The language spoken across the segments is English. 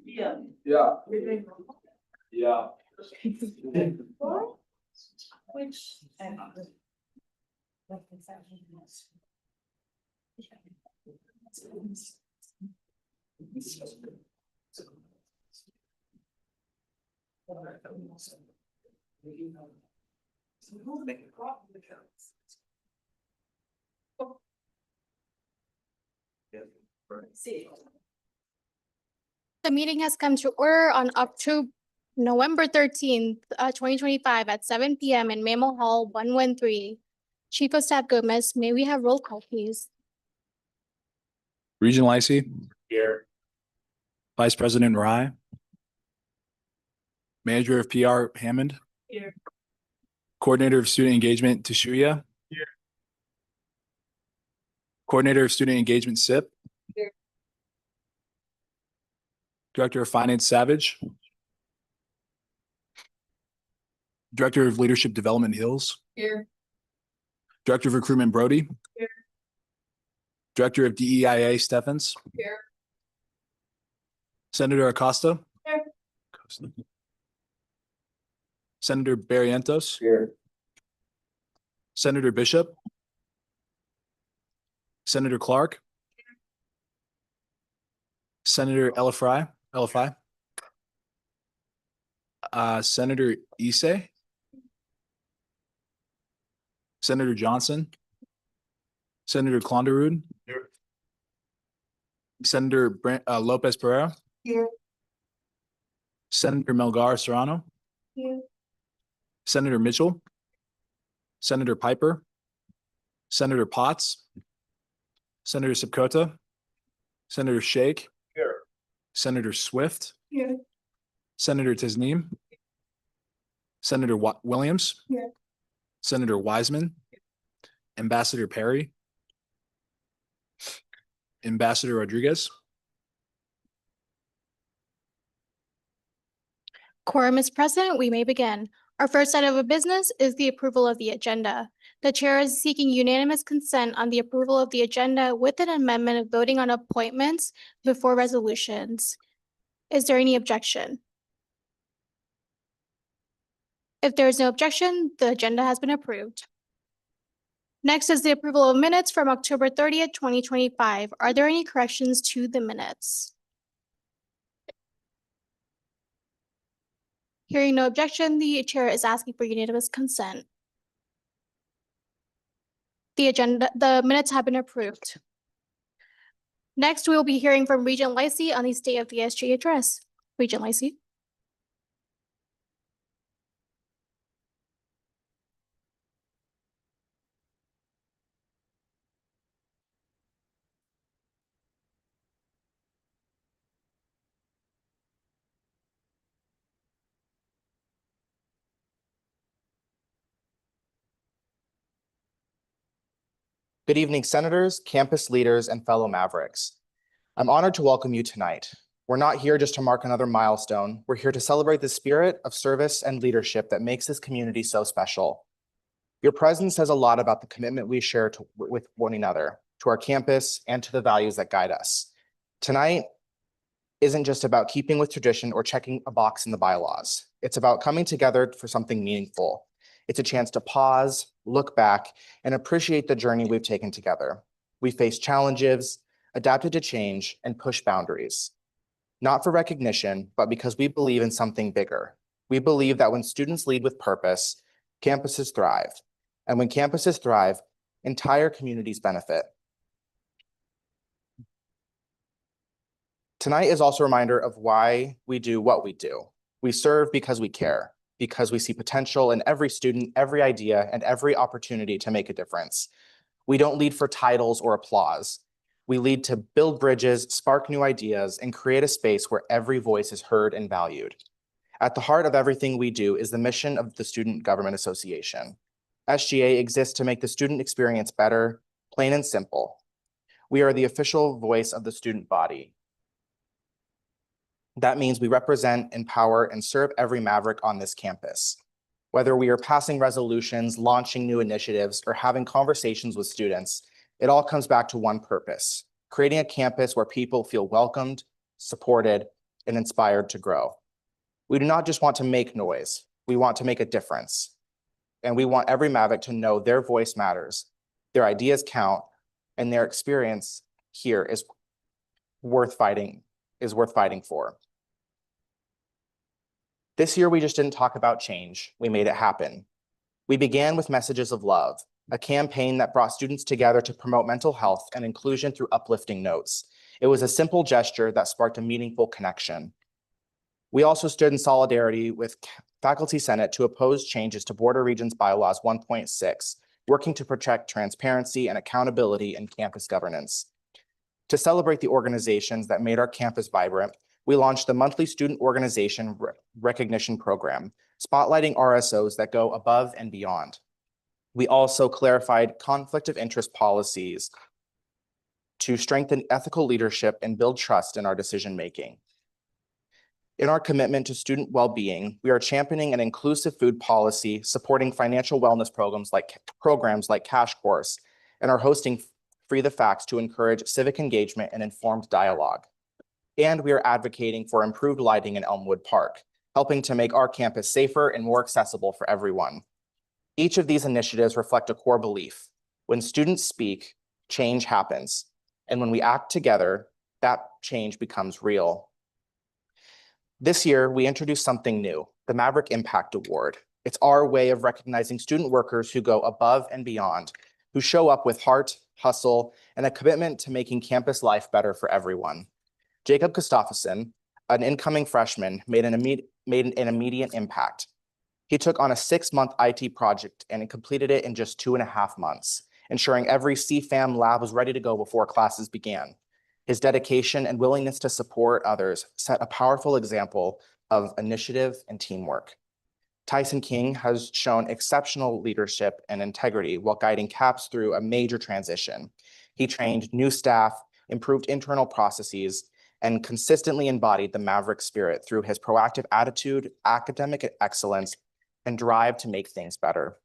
Yeah. Yeah. Yeah. Which. The meeting has come to order on November 13th, 2025 at 7 p.m. in Mammal Hall 113. Chief of Staff Gomez, may we have roll call, please? Regent Lacey. Here. Vice President Rye. Manager of PR Hammond. Here. Coordinator of Student Engagement Tashuya. Here. Coordinator of Student Engagement SIP. Here. Director of Finance Savage. Director of Leadership Development Hills. Here. Director of Recruitment Brody. Here. Director of DEIA Steffens. Here. Senator Acosta. Here. Senator Barrientos. Here. Senator Bishop. Senator Clark. Senator Elafry. Senator Issei. Senator Johnson. Senator Klonderud. Here. Senator Lopez Pereira. Here. Senator Melgar Serrano. Here. Senator Mitchell. Senator Piper. Senator Potts. Senator Sipkota. Senator Shake. Here. Senator Swift. Here. Senator Tisneem. Senator Williams. Here. Senator Wiseman. Ambassador Perry. Ambassador Rodriguez. Quorum is present. We may begin. Our first item of business is the approval of the agenda. The chair is seeking unanimous consent on the approval of the agenda with an amendment of voting on appointments before resolutions. Is there any objection? If there is no objection, the agenda has been approved. Next is the approval of minutes from October 30th, 2025. Are there any corrections to the minutes? Hearing no objection, the chair is asking for unanimous consent. The minutes have been approved. Next, we will be hearing from Regent Lacey on the state of the SG address. Regent Lacey. Good evening, senators, campus leaders, and fellow Mavericks. I'm honored to welcome you tonight. We're not here just to mark another milestone. We're here to celebrate the spirit of service and leadership that makes this community so special. Your presence says a lot about the commitment we share with one another, to our campus, and to the values that guide us. Tonight isn't just about keeping with tradition or checking a box in the bylaws. It's about coming together for something meaningful. It's a chance to pause, look back, and appreciate the journey we've taken together. We faced challenges, adapted to change, and pushed boundaries. Not for recognition, but because we believe in something bigger. We believe that when students lead with purpose, campuses thrive. And when campuses thrive, entire communities benefit. Tonight is also a reminder of why we do what we do. We serve because we care, because we see potential in every student, every idea, and every opportunity to make a difference. We don't lead for titles or applause. We lead to build bridges, spark new ideas, and create a space where every voice is heard and valued. At the heart of everything we do is the mission of the Student Government Association. SGA exists to make the student experience better, plain and simple. We are the official voice of the student body. That means we represent, empower, and serve every Maverick on this campus. Whether we are passing resolutions, launching new initiatives, or having conversations with students, it all comes back to one purpose: creating a campus where people feel welcomed, supported, and inspired to grow. We do not just want to make noise, we want to make a difference. And we want every Maverick to know their voice matters, their ideas count, and their experience here is worth fighting for. This year, we just didn't talk about change, we made it happen. We began with Messages of Love, a campaign that brought students together to promote mental health and inclusion through uplifting notes. It was a simple gesture that sparked a meaningful connection. We also stood in solidarity with Faculty Senate to oppose changes to Board of Regents Bylaws 1.6, working to protect transparency and accountability in campus governance. To celebrate the organizations that made our campus vibrant, we launched the monthly Student Organization Recognition Program, spotlighting RSOs that go above and beyond. We also clarified conflict of interest policies to strengthen ethical leadership and build trust in our decision-making. In our commitment to student well-being, we are championing an inclusive food policy, supporting financial wellness programs like Cash Course, and are hosting Free the Facts to encourage civic engagement and informed dialogue. And we are advocating for improved lighting in Elmwood Park, helping to make our campus safer and more accessible for everyone. Each of these initiatives reflect a core belief. When students speak, change happens. And when we act together, that change becomes real. This year, we introduced something new, the Maverick Impact Award. It's our way of recognizing student workers who go above and beyond, who show up with heart, hustle, and a commitment to making campus life better for everyone. Jacob Kostafson, an incoming freshman, made an immediate impact. He took on a 6-month IT project and completed it in just 2.5 months, ensuring every CFAM lab was ready to go before classes began. His dedication and willingness to support others set a powerful example of initiative and teamwork. Tyson King has shown exceptional leadership and integrity while guiding CAPS through a major transition. He trained new staff, improved internal processes, and consistently embodied the Maverick spirit through his proactive attitude, academic excellence, and drive to make things better.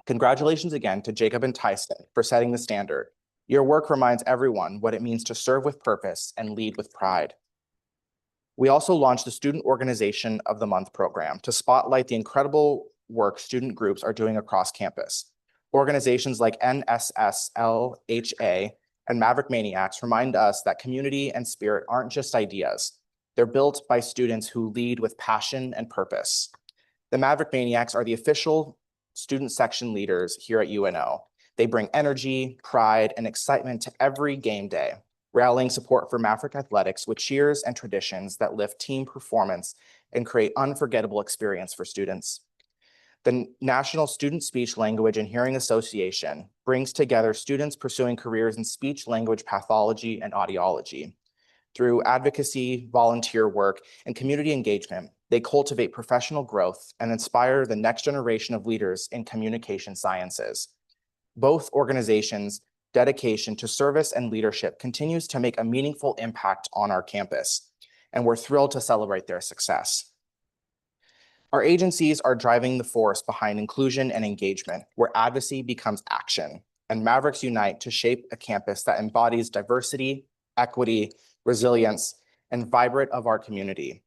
Congratulations again to Jacob and Tyson for setting the standard. Your work reminds everyone what it means to serve with purpose and lead with pride. We also launched the Student Organization of the Month program to spotlight the incredible work student groups are doing across campus. Organizations like NSSLHA and Maverick Maniacs remind us that community and spirit aren't just ideas. They're built by students who lead with passion and purpose. The Maverick Maniacs are the official student section leaders here at UNO. They bring energy, pride, and excitement to every game day, rallying support for Maverick athletics with cheers and traditions that lift team performance and create unforgettable experience for students. The National Student Speech Language and Hearing Association brings together students pursuing careers in speech language pathology and audiology. Through advocacy, volunteer work, and community engagement, they cultivate professional growth and inspire the next generation of leaders in communication sciences. Both organizations' dedication to service and leadership continues to make a meaningful impact on our campus, and we're thrilled to celebrate their success. Our agencies are driving the force behind inclusion and engagement, where advocacy becomes action, and Mavericks unite to shape a campus that embodies diversity, equity, resilience, and vibrant of our community.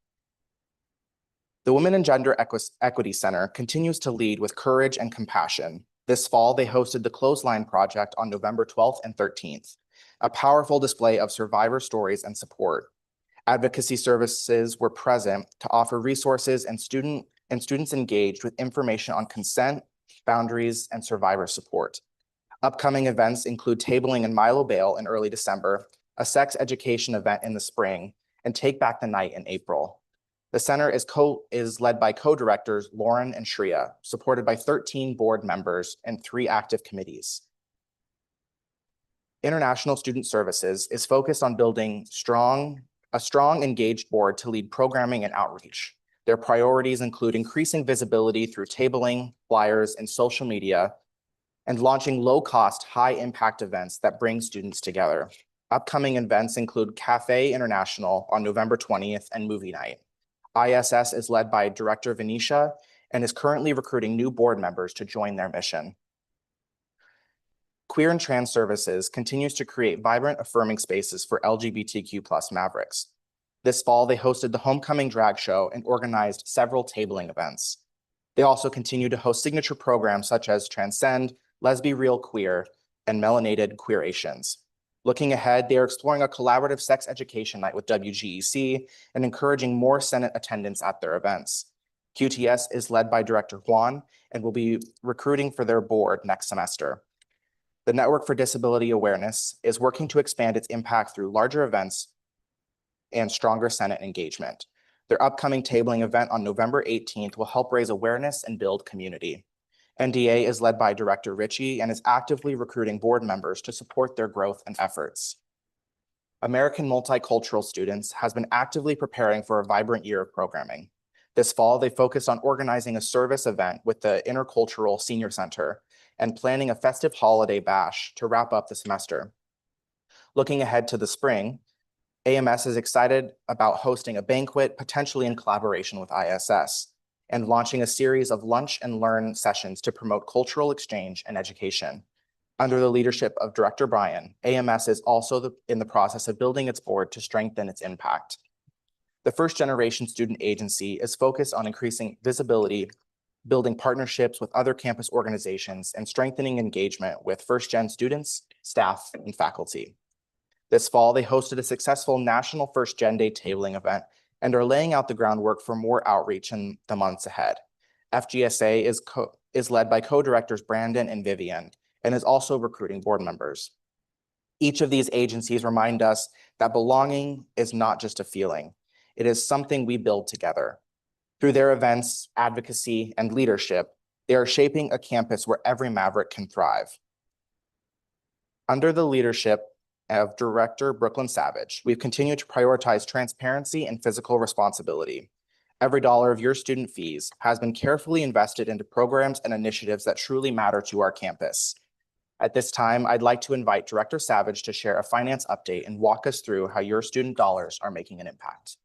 The Women and Gender Equity Center continues to lead with courage and compassion. This fall, they hosted the Clothesline Project on November 12th and 13th, a powerful display of survivor stories and support. Advocacy services were present to offer resources and students engaged with information on consent, boundaries, and survivor support. Upcoming events include tabling in Milo Bale in early December, a sex education event in the spring, and Take Back the Night in April. The center is led by co-directors Lauren and Shreya, supported by 13 board members and 3 active committees. International Student Services is focused on building a strong, engaged board to lead programming and outreach. Their priorities include increasing visibility through tabling, flyers, and social media, and launching low-cost, high-impact events that bring students together. Upcoming events include Cafe International on November 20th and Movie Night. ISS is led by Director Venetia and is currently recruiting new board members to join their mission. Queer and Trans Services continues to create vibrant, affirming spaces for LGBTQ+ Mavericks. This fall, they hosted the Homecoming Drag Show and organized several tabling events. They also continue to host signature programs such as Transcend, Let's Be Real Queer, and Melanated Queerations. Looking ahead, they are exploring a collaborative sex education night with WGEC and encouraging more Senate attendance at their events. QTS is led by Director Juan and will be recruiting for their board next semester. The Network for Disability Awareness is working to expand its impact through larger events and stronger Senate engagement. Their upcoming tabling event on November 18th will help raise awareness and build community. NDA is led by Director Ritchie and is actively recruiting board members to support their growth and efforts. American Multicultural Students has been actively preparing for a vibrant year of programming. This fall, they focused on organizing a service event with the Intercultural Senior Center and planning a festive holiday bash to wrap up the semester. Looking ahead to the spring, AMS is excited about hosting a banquet, potentially in collaboration with ISS, and launching a series of lunch and learn sessions to promote cultural exchange and education. Under the leadership of Director Bryan, AMS is also in the process of building its board to strengthen its impact. The First Generation Student Agency is focused on increasing visibility, building partnerships with other campus organizations, and strengthening engagement with first-gen students, staff, and faculty. This fall, they hosted a successful National First Gen Day tabling event and are laying out the groundwork for more outreach in the months ahead. FGSA is led by co-directors Brandon and Vivian and is also recruiting board members. Each of these agencies remind us that belonging is not just a feeling. It is something we build together. Through their events, advocacy, and leadership, they are shaping a campus where every Maverick can thrive. Under the leadership of Director Brooklyn Savage, we've continued to prioritize transparency and fiscal responsibility. Every dollar of your student fees has been carefully invested into programs and initiatives that truly matter to our campus. At this time, I'd like to invite Director Savage to share a finance update and walk us through how your student dollars are making an impact.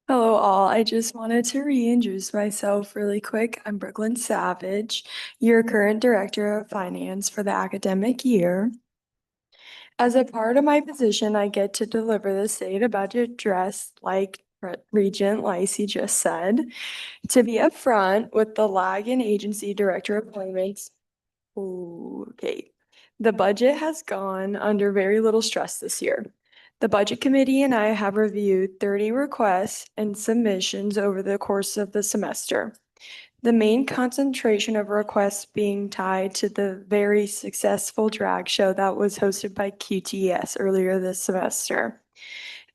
Hello all, I just wanted to reintroduce myself really quick. I'm Brooklyn Savage, your current Director of Finance for the academic year. As a part of my position, I get to deliver the state budget address like Regent Lacey just said. To be upfront with the lag in agency director appointments, okay, the budget has gone under very little stress this year. The Budget Committee and I have reviewed 30 requests and submissions over the course of the semester. The main concentration of requests being tied to the very successful drag show that was hosted by QTS earlier this semester.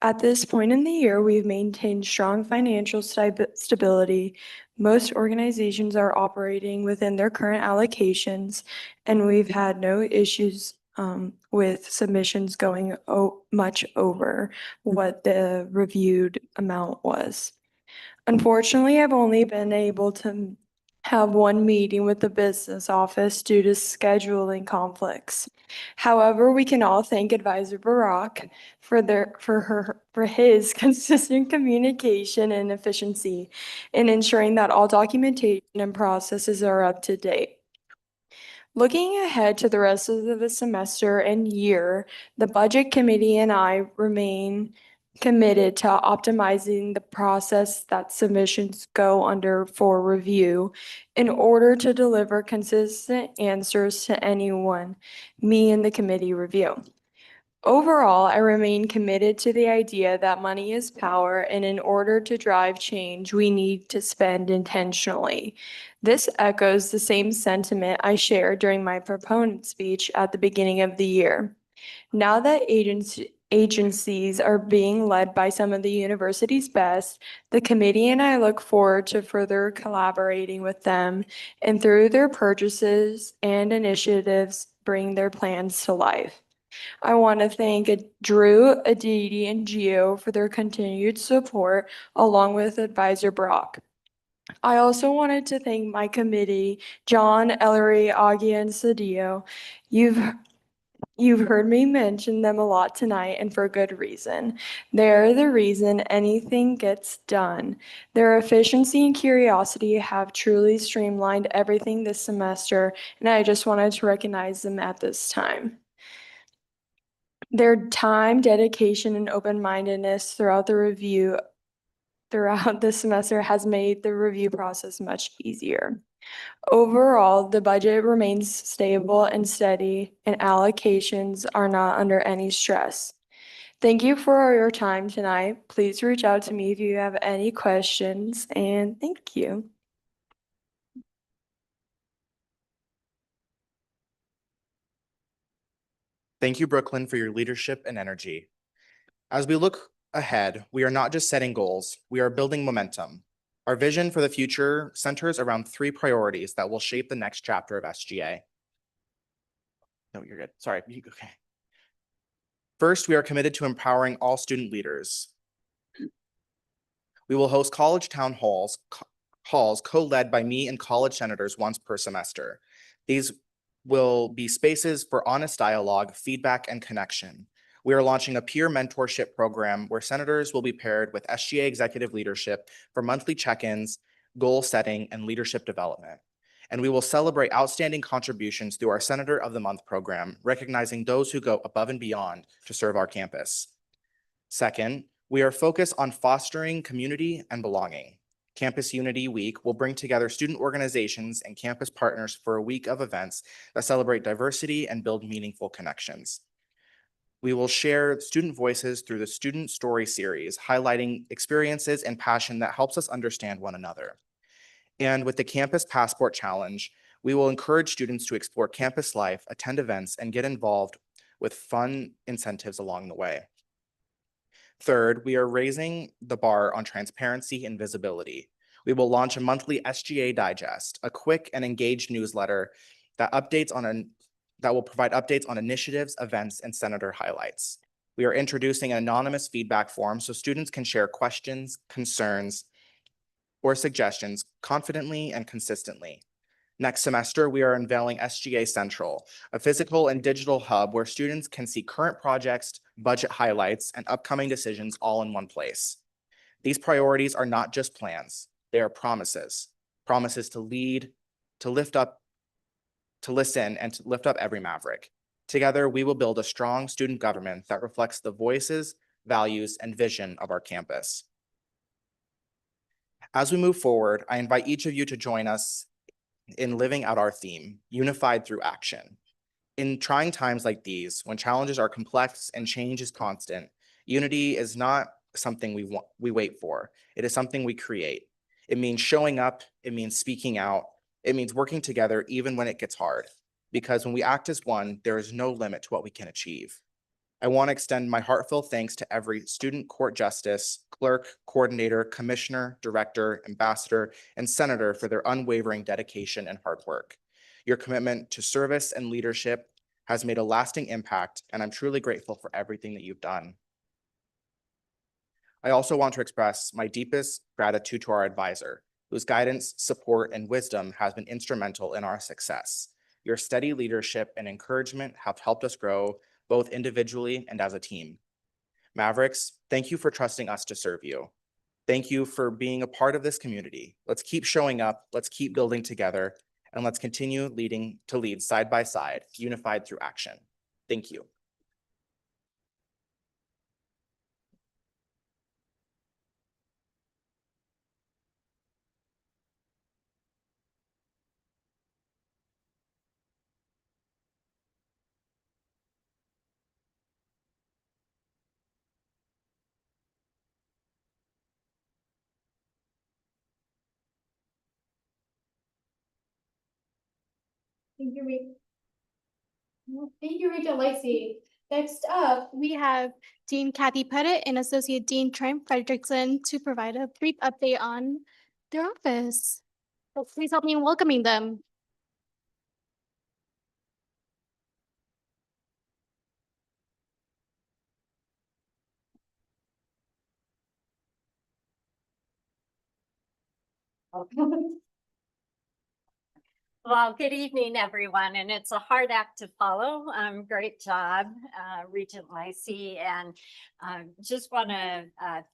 At this point in the year, we've maintained strong financial stability. Most organizations are operating within their current allocations, and we've had no issues with submissions going much over what the reviewed amount was. Unfortunately, I've only been able to have one meeting with the business office due to scheduling conflicts. However, we can all thank Advisor Barak for his consistent communication and efficiency in ensuring that all documentation and processes are up to date. Looking ahead to the rest of the semester and year, the Budget Committee and I remain committed to optimizing the process that submissions go under for review in order to deliver consistent answers to anyone me and the committee review. Overall, I remain committed to the idea that money is power, and in order to drive change, we need to spend intentionally. This echoes the same sentiment I shared during my proponent speech at the beginning of the year. Now that agencies are being led by some of the university's best, the committee and I look forward to further collaborating with them and through their purchases and initiatives, bring their plans to life. I want to thank Drew, Aditi, and Gio for their continued support, along with Advisor Brock. I also wanted to thank my committee, John, Ellery, Augie, and Sadio. You've heard me mention them a lot tonight, and for good reason. They're the reason anything gets done. Their efficiency and curiosity have truly streamlined everything this semester, and I just wanted to recognize them at this time. Their time, dedication, and open-mindedness throughout the semester has made the review process much easier. Overall, the budget remains stable and steady, and allocations are not under any stress. Thank you for your time tonight. Please reach out to me if you have any questions, and thank you. Thank you, Brooklyn, for your leadership and energy. As we look ahead, we are not just setting goals, we are building momentum. Our vision for the future centers around 3 priorities that will shape the next chapter of SGA. No, you're good. Sorry. Okay. First, we are committed to empowering all student leaders. We will host college town halls co-led by me and college senators once per semester. These will be spaces for honest dialogue, feedback, and connection. We are launching a peer mentorship program where senators will be paired with SGA executive leadership for monthly check-ins, goal setting, and leadership development. And we will celebrate outstanding contributions through our Senator of the Month program, recognizing those who go above and beyond to serve our campus. Second, we are focused on fostering community and belonging. Campus Unity Week will bring together student organizations and campus partners for a week of events that celebrate diversity and build meaningful connections. We will share student voices through the Student Story series, highlighting experiences and passion that helps us understand one another. And with the Campus Passport Challenge, we will encourage students to explore campus life, attend events, and get involved with fun incentives along the way. Third, we are raising the bar on transparency and visibility. We will launch a monthly SGA Digest, a quick and engaged newsletter that will provide updates on initiatives, events, and senator highlights. We are introducing an anonymous feedback form so students can share questions, concerns, or suggestions confidently and consistently. Next semester, we are unveiling SGA Central, a physical and digital hub where students can see current projects, budget highlights, and upcoming decisions all in one place. These priorities are not just plans, they are promises. Promises to lead, to lift up, to listen, and to lift up every Maverick. Together, we will build a strong student government that reflects the voices, values, and vision of our campus. As we move forward, I invite each of you to join us in living out our theme, unified through action. In trying times like these, when challenges are complex and change is constant, unity is not something we wait for. It is something we create. It means showing up, it means speaking out, it means working together even when it gets hard. Because when we act as one, there is no limit to what we can achieve. I want to extend my heartfelt thanks to every student court justice, clerk, coordinator, commissioner, director, ambassador, and senator for their unwavering dedication and hard work. Your commitment to service and leadership has made a lasting impact, and I'm truly grateful for everything that you've done. I also want to express my deepest gratitude to our advisor, whose guidance, support, and wisdom has been instrumental in our success. Your steady leadership and encouragement have helped us grow both individually and as a team. Mavericks, thank you for trusting us to serve you. Thank you for being a part of this community. Let's keep showing up, let's keep building together, and let's continue to lead side by side, unified through action. Thank you. Thank you, Rachel Lacey. Next up, we have Dean Kathy Pettit and Associate Dean Trent Frederickson to provide a brief update on their office. So please help me in welcoming them. Well, good evening, everyone, and it's a hard act to follow. Great job, Regent Lacey, and just want to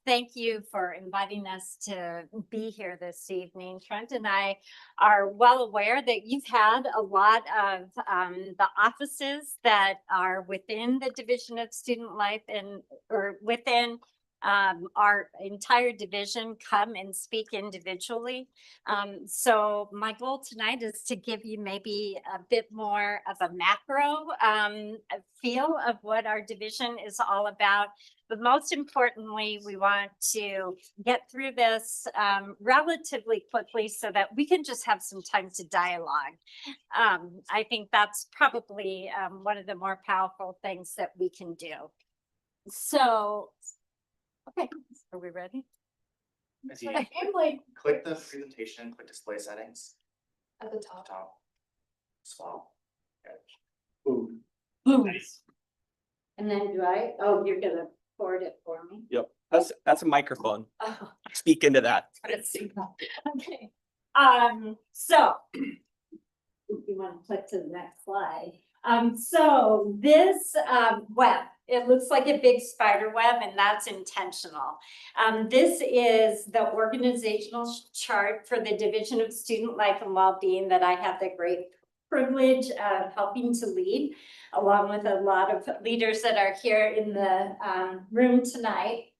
thank you for inviting us to be here this evening. Trent and I are well aware that you've had a lot of the offices that are within the Division of Student Life or within our entire division come and speak individually. So my goal tonight is to give you maybe a bit more of a macro feel of what our division is all about. But most importantly, we want to get through this relatively quickly so that we can just have some time to dialogue. I think that's probably one of the more powerful things that we can do. So, okay, are we ready? Click the presentation, click display settings. At the top. Top. Swap. Boom. And then you're gonna forward it for me? Yep, that's a microphone. Oh. Speak into that. Okay, so. If you want to click to the next slide. So this web, it looks like a big spider web, and that's intentional. This is the organizational chart for the Division of Student Life and Wellbeing that I have the great privilege of helping to lead, along with a lot of leaders that are here in the room tonight.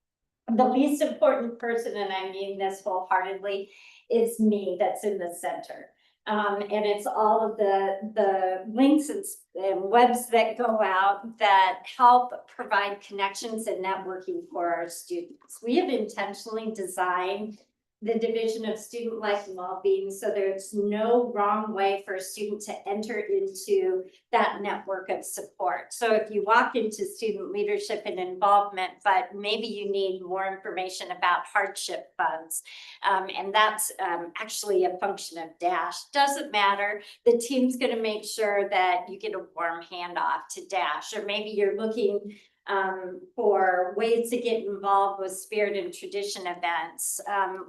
The least important person, and I mean this wholeheartedly, is me that's in the center. And it's all of the links and webs that go out that help provide connections and networking for our students. We have intentionally designed the Division of Student Life and Wellbeing so there's no wrong way for a student to enter into that network of support. So if you walk into student leadership and involvement, but maybe you need more information about hardship funds, and that's actually a function of DASH, doesn't matter. The team's going to make sure that you get a warm handoff to DASH, or maybe you're looking for ways to get involved with spirit and tradition events.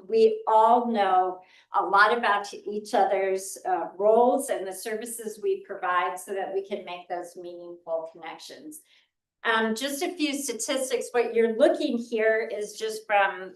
We all know a lot about each other's roles and the services we provide so that we can make those meaningful connections. Just a few statistics. What you're looking here is just from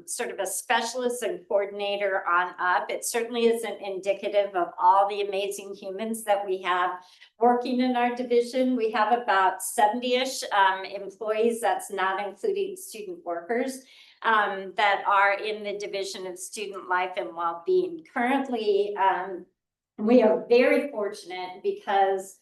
sort of a specialist and coordinator on up. It certainly isn't indicative of all the amazing humans that we have working in our division. We have about 70-ish employees, that's not including student workers, that are in the Division of Student Life and Wellbeing. Currently, we are very fortunate because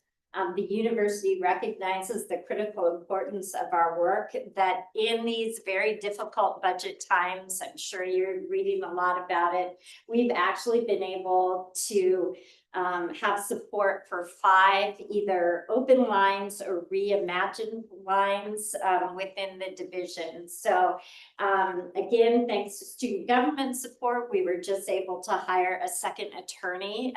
the university recognizes the critical importance of our work, that in these very difficult budget times, I'm sure you're reading a lot about it, we've actually been able to have support for 5 either open lines or reimagined lines within the division. So again, thanks to student government support, we were just able to hire a second attorney.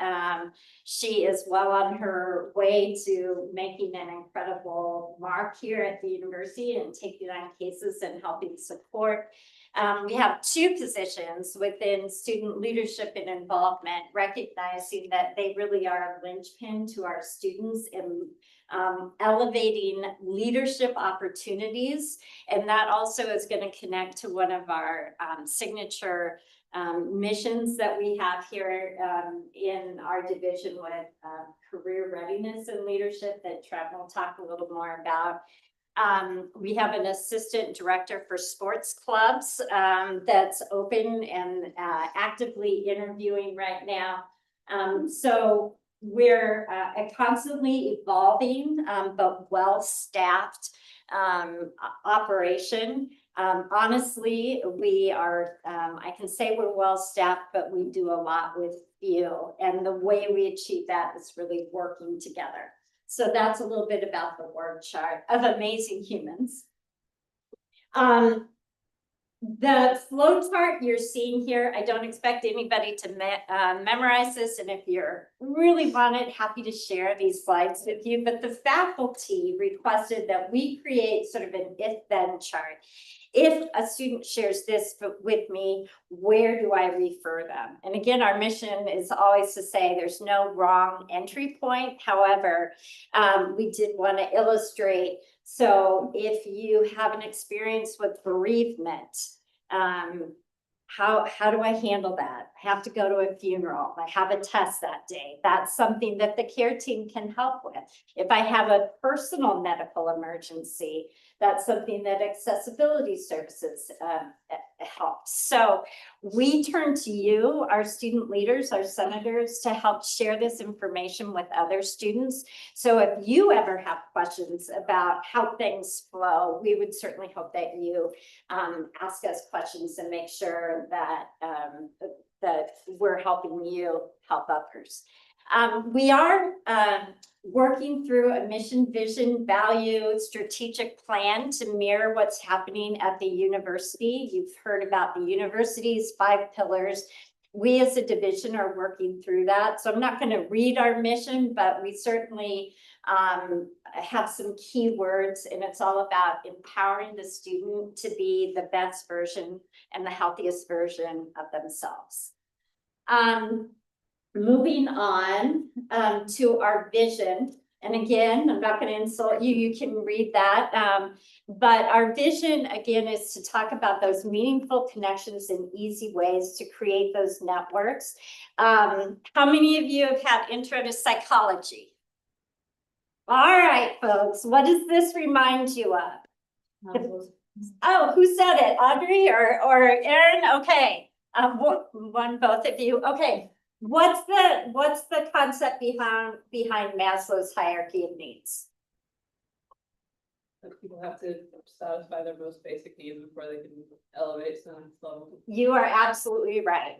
She is well on her way to making an incredible mark here at the university and taking on cases and helping support. We have 2 positions within student leadership and involvement, recognizing that they really are a linchpin to our students in elevating leadership opportunities. And that also is going to connect to one of our signature missions that we have here in our division with career readiness and leadership that Trent will talk a little more about. We have an assistant director for sports clubs that's open and actively interviewing right now. So we're a constantly evolving but well-staffed operation. Honestly, we are, I can say we're well-staffed, but we do a lot with few. And the way we achieve that is really working together. So that's a little bit about the word chart of amazing humans. The flow chart you're seeing here, I don't expect anybody to memorize this, and if you're really want it, happy to share these slides with you, but the faculty requested that we create sort of an if-then chart. If a student shares this with me, where do I refer them? And again, our mission is always to say there's no wrong entry point. However, we did want to illustrate. So if you have an experience with bereavement, how do I handle that? I have to go to a funeral. I have a test that day. That's something that the care team can help with. If I have a personal medical emergency, that's something that accessibility services helps. So we turn to you, our student leaders, our senators, to help share this information with other students. So if you ever have questions about how things flow, we would certainly hope that you ask us questions and make sure that that we're helping you help others. We are working through a mission, vision, value, strategic plan to mirror what's happening at the university. You've heard about the university's 5 pillars. We as a division are working through that. So I'm not going to read our mission, but we certainly have some key words, and it's all about empowering the student to be the best version and the healthiest version of themselves. Moving on to our vision. And again, I'm not going to insult you, you can read that. But our vision, again, is to talk about those meaningful connections in easy ways to create those networks. How many of you have had intro to psychology? All right, folks, what does this remind you of? Oh, who said it? Audrey or Erin? Okay, both of you. Okay. What's the concept behind Maslow's hierarchy of needs? That people have to satisfy their most basic needs before they can elevate to the next level. You are absolutely right.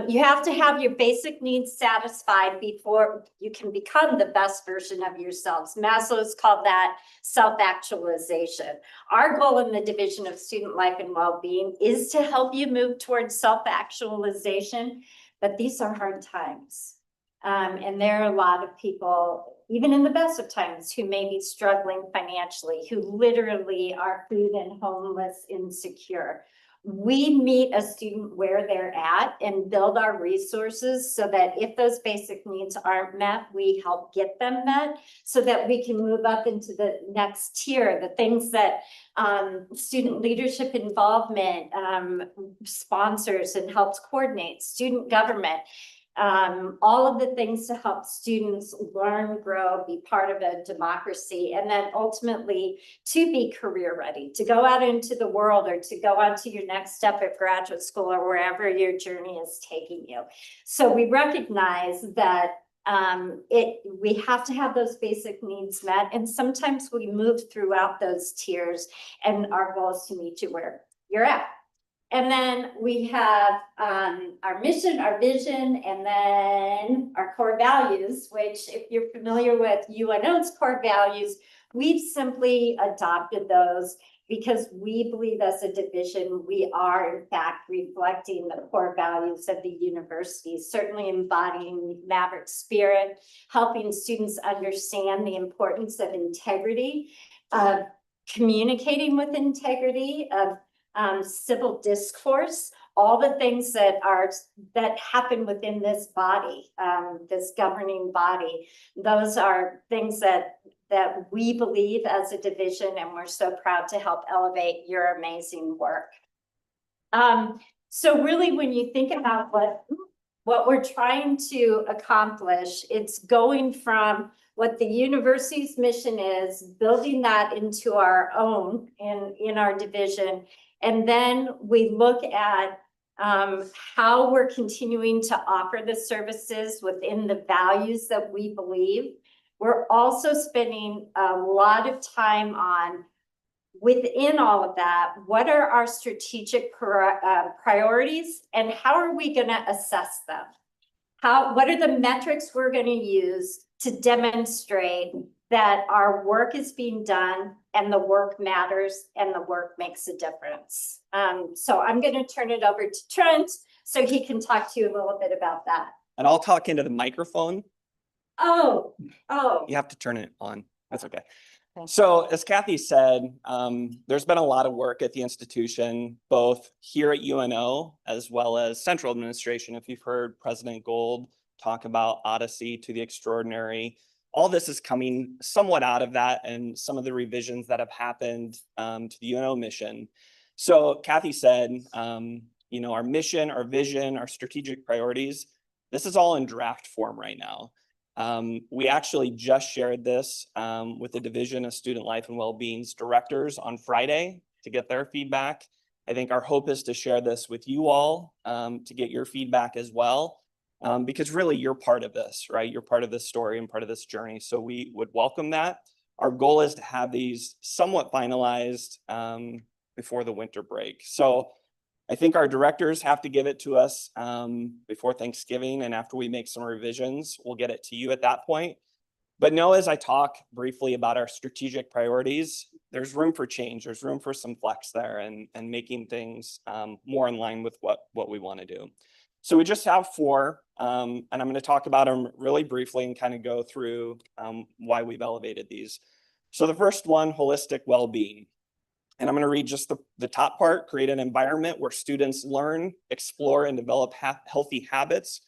You have to have your basic needs satisfied before you can become the best version of yourselves. Maslow's called that self-actualization. Our goal in the Division of Student Life and Wellbeing is to help you move towards self-actualization. But these are hard times. And there are a lot of people, even in the best of times, who may be struggling financially, who literally are food and homeless, insecure. We meet a student where they're at and build our resources so that if those basic needs aren't met, we help get them met so that we can move up into the next tier, the things that student leadership involvement sponsors and helps coordinate, student government, all of the things to help students learn, grow, be part of a democracy, and then ultimately to be career ready, to go out into the world or to go on to your next step at graduate school or wherever your journey is taking you. So we recognize that we have to have those basic needs met, and sometimes we move throughout those tiers, and our goal is to meet you where you're at. And then we have our mission, our vision, and then our core values, which if you're familiar with UNO's core values, we've simply adopted those because we believe as a division, we are in fact reflecting the core values of the university, certainly embodying Maverick spirit, helping students understand the importance of integrity, of communicating with integrity, of civil discourse, all the things that happen within this body, this governing body. Those are things that we believe as a division, and we're so proud to help elevate your amazing work. So really, when you think about what we're trying to accomplish, it's going from what the university's mission is, building that into our own in our division. And then we look at how we're continuing to offer the services within the values that we believe. We're also spending a lot of time on, within all of that, what are our strategic priorities and how are we going to assess them? What are the metrics we're going to use to demonstrate that our work is being done and the work matters and the work makes a difference. So I'm going to turn it over to Trent so he can talk to you a little bit about that. And I'll talk into the microphone. Oh, You have to turn it on. That's okay. So as Kathy said, there's been a lot of work at the institution, both here at UNO as well as central administration. If you've heard President Gold talk about Odyssey to the Extraordinary, all this is coming somewhat out of that and some of the revisions that have happened to the UNO mission. So Kathy said, our mission, our vision, our strategic priorities, this is all in draft form right now. We actually just shared this with the Division of Student Life and Wellbeing's directors on Friday to get their feedback. I think our hope is to share this with you all to get your feedback as well, because really you're part of this, right? You're part of this story and part of this journey. So we would welcome that. Our goal is to have these somewhat finalized before the winter break. So I think our directors have to give it to us before Thanksgiving, and after we make some revisions, we'll get it to you at that point. But know, as I talk briefly about our strategic priorities, there's room for change. There's room for some flex there and making things more in line with what we want to do. So we just have 4, and I'm going to talk about them really briefly and kind of go through why we've elevated these. So the first one, holistic well-being. And I'm going to read just the top part: create an environment where students learn, explore, and develop healthy habits,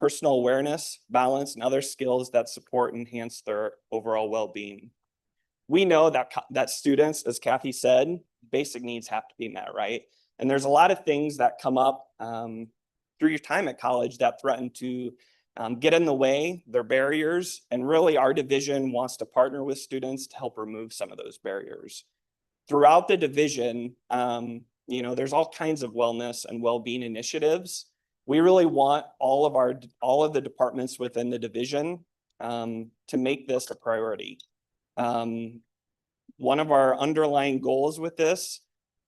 personal awareness, balance, and other skills that support and enhance their overall well-being. We know that students, as Kathy said, basic needs have to be met, right? And there's a lot of things that come up through your time at college that threaten to get in the way, their barriers, and really our division wants to partner with students to help remove some of those barriers. Throughout the division, there's all kinds of wellness and well-being initiatives. We really want all of the departments within the division to make this a priority. One of our underlying goals with this,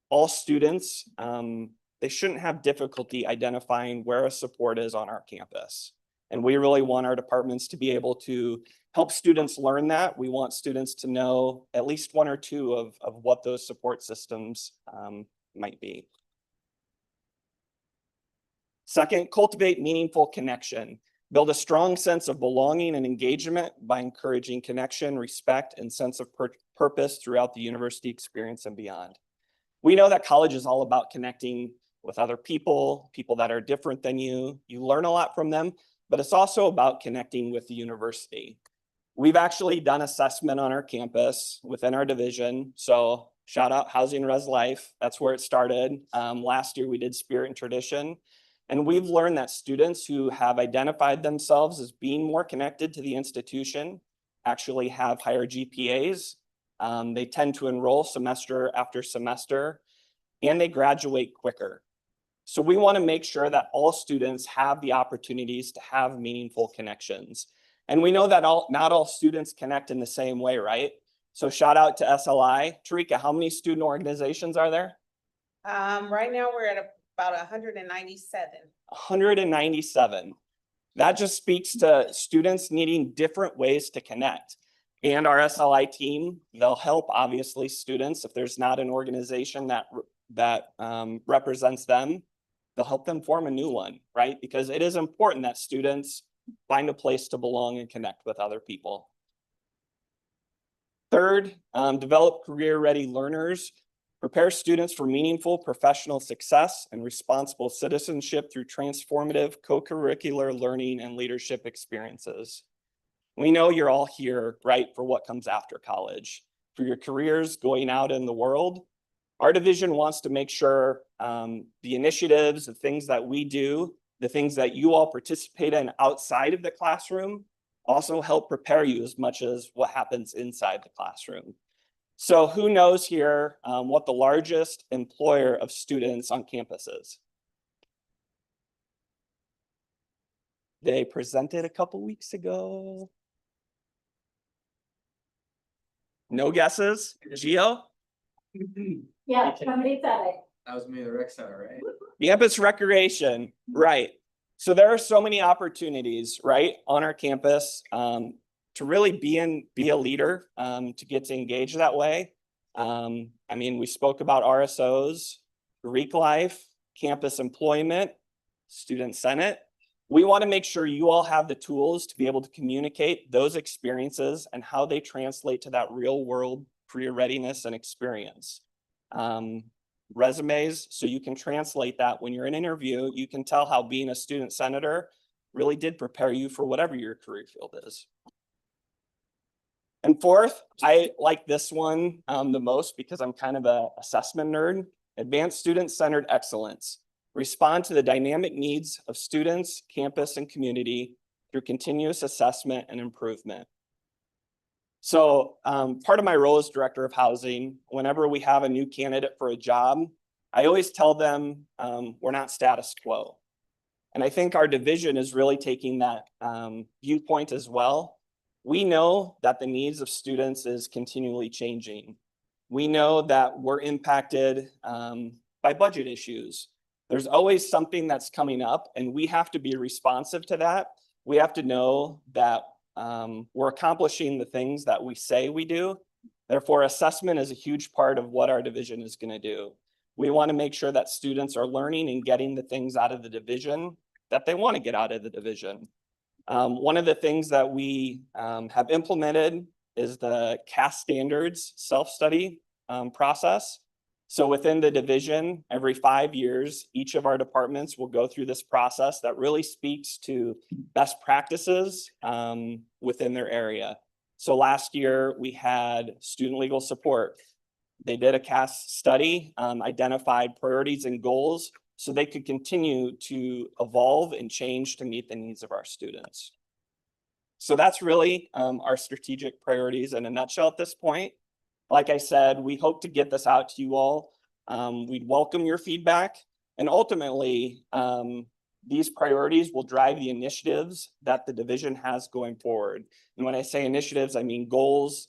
all students, they shouldn't have difficulty identifying where a support is on our campus. And we really want our departments to be able to help students learn that. We want students to know at least 1 or 2 of what those support systems might be. Second, cultivate meaningful connection. Build a strong sense of belonging and engagement by encouraging connection, respect, and sense of purpose throughout the university experience and beyond. We know that college is all about connecting with other people that are different than you. You learn a lot from them, but it's also about connecting with the university. We've actually done assessment on our campus within our division. So shout out Housing Res Life. That's where it started. Last year we did Spirit and Tradition. And we've learned that students who have identified themselves as being more connected to the institution actually have higher GPAs. They tend to enroll semester after semester, and they graduate quicker. So we want to make sure that all students have the opportunities to have meaningful connections. And we know that not all students connect in the same way, right? So shout out to SLI. Tarika, how many student organizations are there? Right now we're at about 197. 197. That just speaks to students needing different ways to connect. And our SLI team, they'll help obviously students if there's not an organization that represents them, they'll help them form a new one, right? Because it is important that students find a place to belong and connect with other people. Third, develop career-ready learners. Prepare students for meaningful professional success and responsible citizenship through transformative co-curricular learning and leadership experiences. We know you're all here, right, for what comes after college, for your careers going out in the world. Our division wants to make sure the initiatives, the things that we do, the things that you all participate in outside of the classroom also help prepare you as much as what happens inside the classroom. So who knows here what the largest employer of students on campus is? They presented a couple weeks ago. No guesses? Gio? Yeah, somebody said it. That was me, the rec center, right? Campus recreation, right. So there are so many opportunities, right, on our campus to really be a leader, to get to engage that way. I mean, we spoke about RSOs, Greek life, campus employment, student senate. We want to make sure you all have the tools to be able to communicate those experiences and how they translate to that real world career readiness and experience. Resumes, so you can translate that when you're in an interview, you can tell how being a student senator really did prepare you for whatever your career field is. And fourth, I like this one the most because I'm kind of an assessment nerd. Advanced student-centered excellence. Respond to the dynamic needs of students, campus, and community through continuous assessment and improvement. So part of my role as director of housing, whenever we have a new candidate for a job, I always tell them we're not status quo. And I think our division is really taking that viewpoint as well. We know that the needs of students is continually changing. We know that we're impacted by budget issues. There's always something that's coming up, and we have to be responsive to that. We have to know that we're accomplishing the things that we say we do. Therefore, assessment is a huge part of what our division is going to do. We want to make sure that students are learning and getting the things out of the division that they want to get out of the division. One of the things that we have implemented is the CAS standards self-study process. So within the division, every 5 years, each of our departments will go through this process that really speaks to best practices within their area. So last year we had student legal support. They did a CAS study, identified priorities and goals so they could continue to evolve and change to meet the needs of our students. So that's really our strategic priorities in a nutshell at this point. Like I said, we hope to get this out to you all. We'd welcome your feedback, and ultimately, these priorities will drive the initiatives that the division has going forward. And when I say initiatives, I mean goals,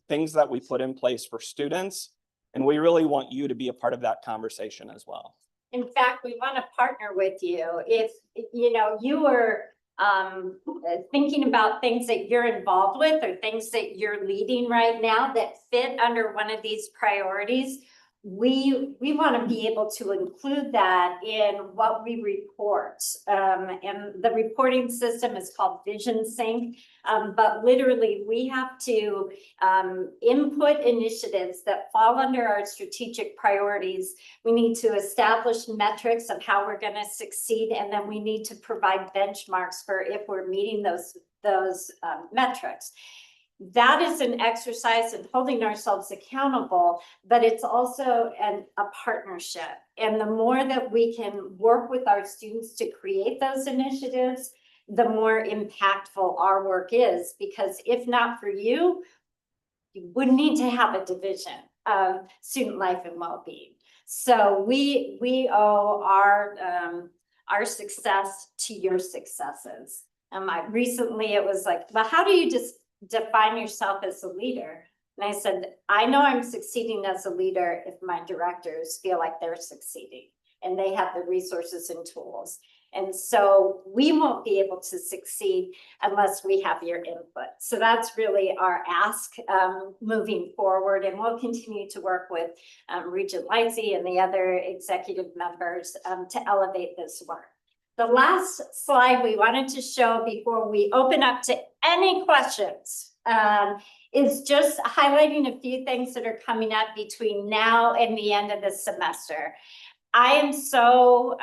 things that we put in place for students, and we really want you to be a part of that conversation as well. In fact, we want to partner with you. If you know you were thinking about things that you're involved with or things that you're leading right now that fit under one of these priorities, we want to be able to include that in what we report. And the reporting system is called Vision Sync. But literally we have to input initiatives that fall under our strategic priorities. We need to establish metrics of how we're going to succeed, and then we need to provide benchmarks for if we're meeting those metrics. That is an exercise in holding ourselves accountable, but it's also a partnership. And the more that we can work with our students to create those initiatives, the more impactful our work is, because if not for you, you wouldn't need to have a division of student life and well-being. So we owe our success to your successes. Recently it was like, well, how do you just define yourself as a leader? And I said, I know I'm succeeding as a leader if my directors feel like they're succeeding and they have the resources and tools. And so we won't be able to succeed unless we have your input. So that's really our ask moving forward. And we'll continue to work with Regent Lightsey and the other executive members to elevate this work. The last slide we wanted to show before we open up to any questions is just highlighting a few things that are coming up between now and the end of the semester. I am so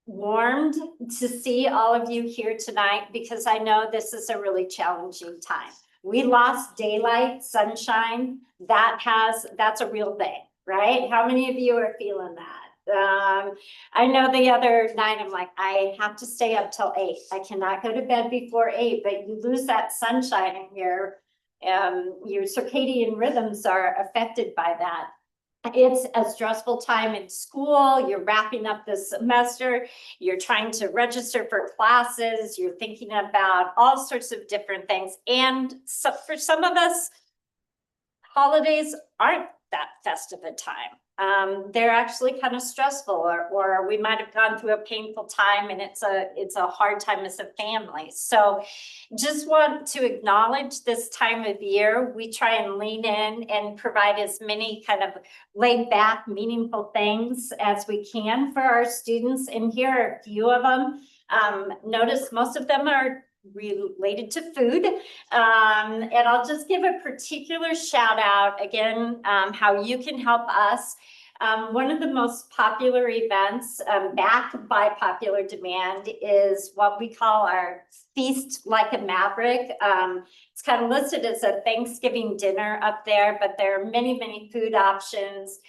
warmed to see all of you here tonight because I know this is a really challenging time. We lost daylight, sunshine. That's a real thing, right? How many of you are feeling that? I know the other night I'm like, I have to stay up till 8. I cannot go to bed before 8, but you lose that sunshine and your circadian rhythms are affected by that. It's a stressful time in school. You're wrapping up the semester. You're trying to register for classes. You're thinking about all sorts of different things. And so for some of us, holidays aren't that festive a time. they're actually kind of stressful, or we might have gone through a painful time and it's a hard time as a family. So just want to acknowledge this time of year. We try and lean in and provide as many kind of laid back, meaningful things as we can for our students. And here are a few of them. Notice most of them are related to food. And I'll just give a particular shout out again, how you can help us. One of the most popular events, backed by popular demand, is what we call our Feast Like a Maverick. It's kind of listed as a Thanksgiving dinner up there, but there are many, many food options.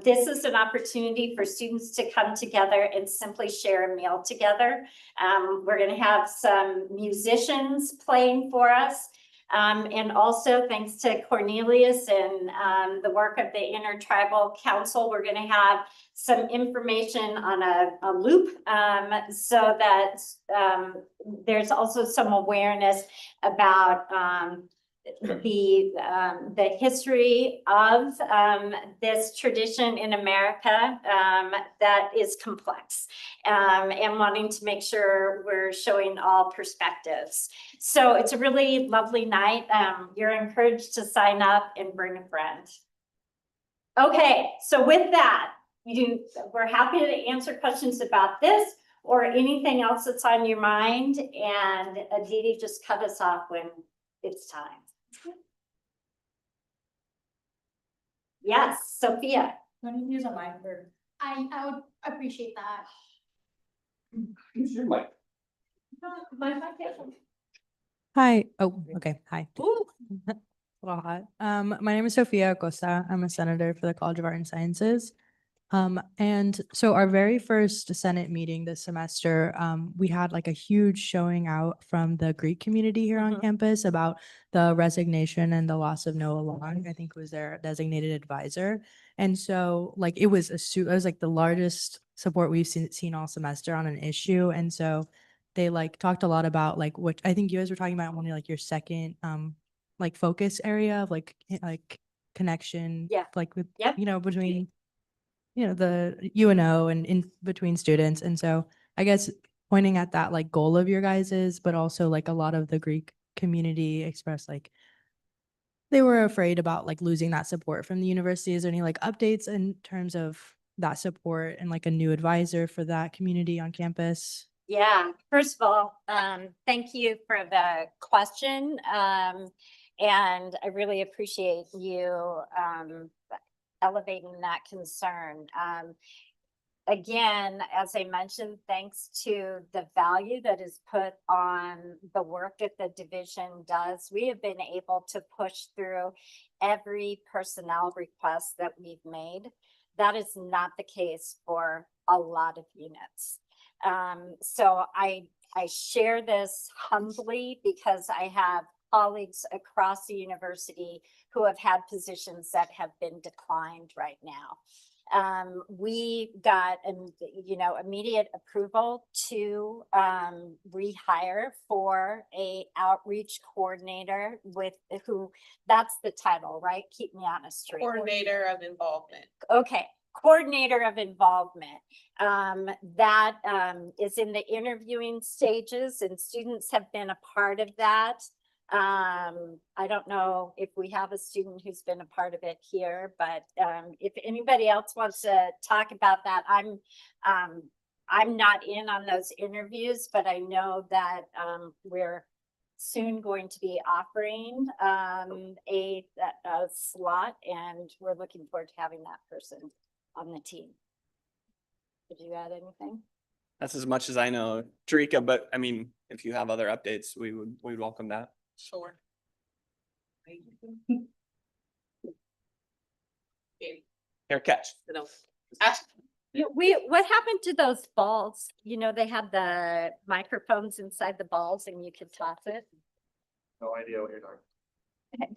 This is an opportunity for students to come together and simply share a meal together. We're going to have some musicians playing for us. And also thanks to Cornelius and the work of the Intertribal Council, we're going to have some information on a loop so that there's also some awareness about the history of this tradition in America that is complex, and wanting to make sure we're showing all perspectives. So it's a really lovely night. You're encouraged to sign up and bring a friend. Okay, so with that, we're happy to answer questions about this or anything else that's on your mind. And Aditi, just cut us off when it's time. Yes, Sophia. When you use a mic for. I would appreciate that. Use your mic. Hi. Oh, okay. Hi. A little hot. My name is Sofia Acosta. I'm a senator for the College of Art and Sciences. And so our very first Senate meeting this semester, we had like a huge showing out from the Greek community here on campus about the resignation and the loss of Noah Long, I think was their designated advisor. And so like it was like the largest support we've seen all semester on an issue. And so they like talked a lot about like what I think you guys were talking about only like your second like focus area of like connection, like with between the UNO and in between students. And so I guess pointing at that like goal of your guys's, but also like a lot of the Greek community expressed like they were afraid about like losing that support from the university. Is there any like updates in terms of that support and like a new advisor for that community on campus? Yeah, first of all, thank you for the question. And I really appreciate you elevating that concern. Again, as I mentioned, thanks to the value that is put on the work that the division does, we have been able to push through every personnel request that we've made. That is not the case for a lot of units. So I share this humbly because I have colleagues across the university who have had positions that have been declined right now. We got immediate approval to rehire for a outreach coordinator that's the title, right? Keep me honest. Coordinator of involvement. Okay. Coordinator of involvement. That is in the interviewing stages, and students have been a part of that. I don't know if we have a student who's been a part of it here, but if anybody else wants to talk about that, I'm not in on those interviews, but I know that we're soon going to be offering a slot, and we're looking forward to having that person on the team. Did you add anything? That's as much as I know, Tarika, but I mean, if you have other updates, we'd welcome that. Sure. Here, catch. What happened to those balls? They had the microphones inside the balls and you could toss it. No idea what you're talking.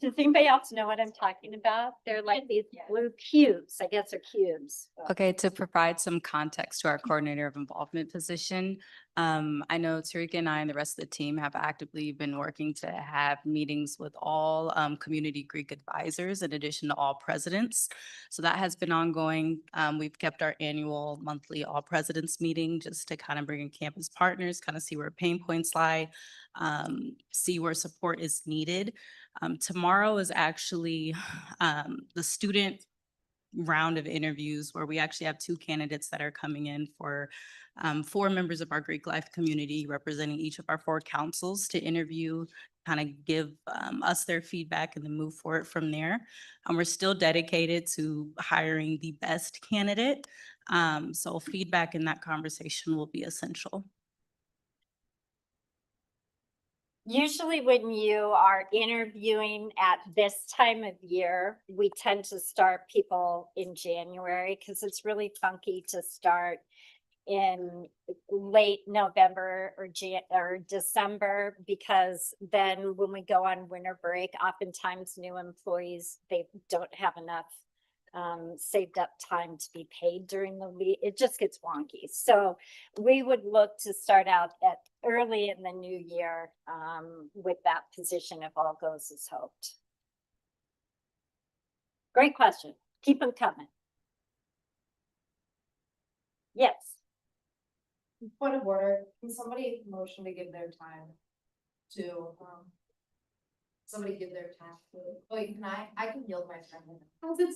Does anybody else know what I'm talking about? They're like these blue cubes. I guess they're cubes. Okay, to provide some context to our coordinator of involvement position, I know Tarika and I and the rest of the team have actively been working to have meetings with all community Greek advisors in addition to all presidents. So that has been ongoing. We've kept our annual monthly all presidents meeting just to kind of bring in campus partners, kind of see where pain points lie, see where support is needed. Tomorrow is actually the student round of interviews where we actually have 2 candidates that are coming in for 4 members of our Greek life community representing each of our 4 councils to interview, kind of give us their feedback and then move forward from there. We're still dedicated to hiring the best candidate. So feedback in that conversation will be essential. Usually when you are interviewing at this time of year, we tend to start people in January because it's really funky to start in late November or December, because then when we go on winter break, oftentimes new employees, they don't have enough saved up time to be paid during the week. It just gets wonky. So we would look to start out at early in the new year with that position if all goes as hoped. Great question. Keep them coming. Yes. Point of order, can somebody motion to give their time to, somebody give their time to, wait, can I can yield my time. How's it,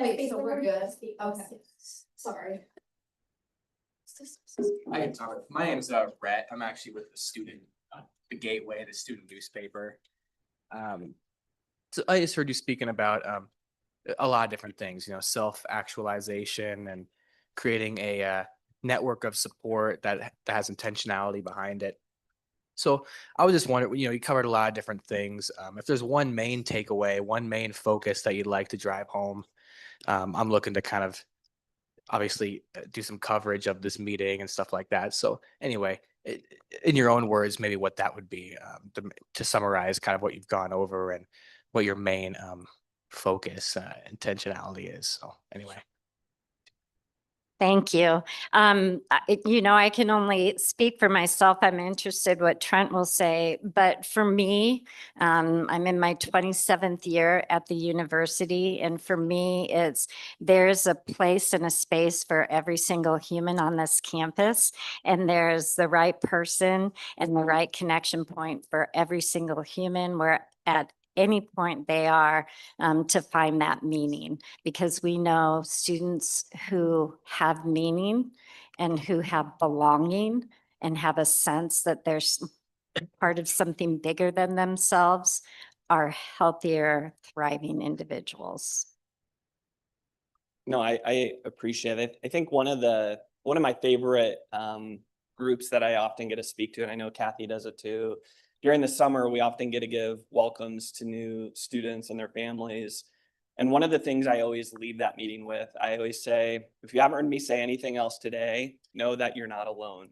Wait, so we're good? Okay, sorry. I can talk. My name's Rhett. I'm actually with the student, the Gateway, the student newspaper. So I just heard you speaking about a lot of different things, you know, self-actualization and creating a network of support that has intentionality behind it. So I was just wondering, you know, you covered a lot of different things. If there's one main takeaway, one main focus that you'd like to drive home, I'm looking to kind of obviously do some coverage of this meeting and stuff like that. So anyway, in your own words, maybe what that would be to summarize kind of what you've gone over and what your main focus, intentionality is. So anyway. Thank you. I can only speak for myself. I'm interested what Trent will say, but for me, I'm in my 27th year at the university. And for me, there's a place and a space for every single human on this campus. And there's the right person and the right connection point for every single human. We're at any point they are to find that meaning, because we know students who have meaning and who have belonging and have a sense that they're part of something bigger than themselves are healthier, thriving individuals. No, I appreciate it. I think one of my favorite groups that I often get to speak to, and I know Kathy does it too, during the summer, we often get to give welcomes to new students and their families. And one of the things I always leave that meeting with, I always say, if you haven't heard me say anything else today, know that you're not alone.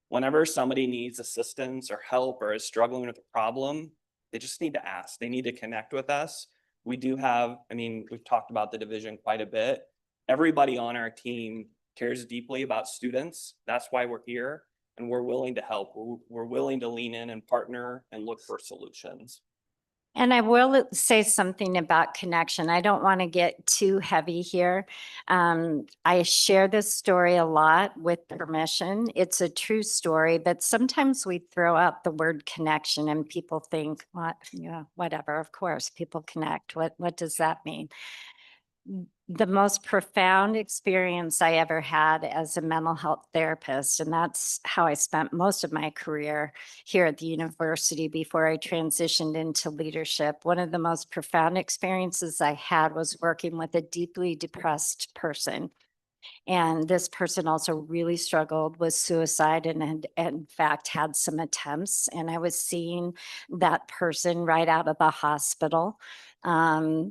Whenever somebody needs assistance or help or is struggling with a problem, they just need to ask. They need to connect with us. We do have, we've talked about the division quite a bit. Everybody on our team cares deeply about students. That's why we're here. And we're willing to help. We're willing to lean in and partner and look for solutions. And I will say something about connection. I don't want to get too heavy here. I share this story a lot with permission. It's a true story, but sometimes we throw out the word connection and people think, what, yeah, whatever, of course, people connect. What does that mean? The most profound experience I ever had as a mental health therapist, and that's how I spent most of my career here at the university before I transitioned into leadership. One of the most profound experiences I had was working with a deeply depressed person. And this person also really struggled with suicide and had, in fact, had some attempts. And I was seeing that person right out of the hospital. They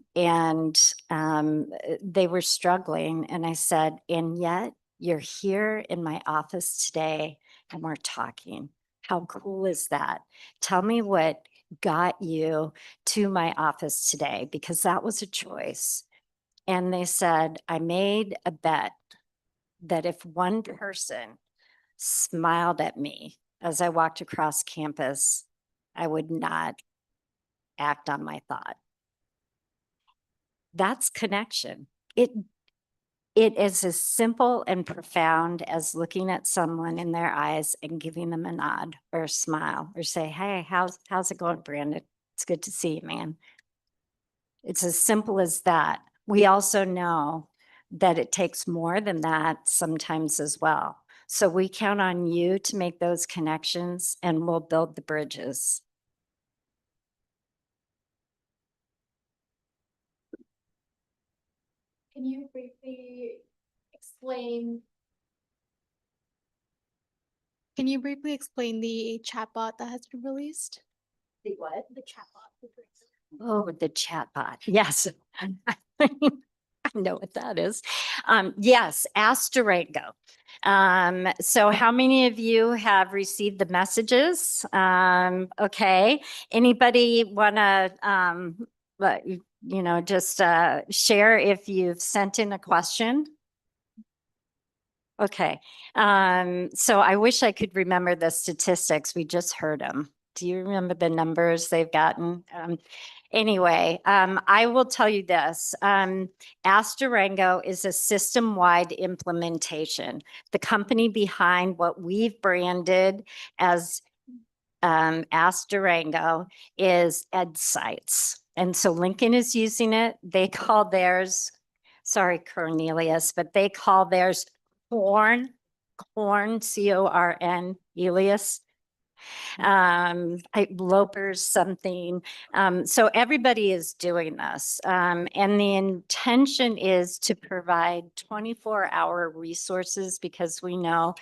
were struggling. And I said, and yet you're here in my office today and we're talking. How cool is that? Tell me what got you to my office today, because that was a choice. And they said, I made a bet that if one person smiled at me as I walked across campus, I would not act on my thought. That's connection. It is as simple and profound as looking at someone in their eyes and giving them a nod or a smile or say, hey, how's it going, Brandon? It's good to see you, man. It's as simple as that. We also know that it takes more than that sometimes as well. So we count on you to make those connections and we'll build the bridges. Can you briefly explain? Can you briefly explain the chatbot that has been released? The what? The chatbot. Oh, the chatbot. Yes. I know what that is. Yes, Ask Durango. So how many of you have received the messages? Okay. Anybody want to, just share if you've sent in a question? Okay. So I wish I could remember the statistics. We just heard them. Do you remember the numbers they've gotten? Anyway, I will tell you this. Ask Durango is a system-wide implementation. The company behind what we've branded as Ask Durango is EdSites. And so Lincoln is using it. They call theirs, sorry, Cornelius, but they call theirs Corn, C-O-R-N, Elias. Lopers something. So everybody is doing this. And the intention is to provide 24-hour resources because we know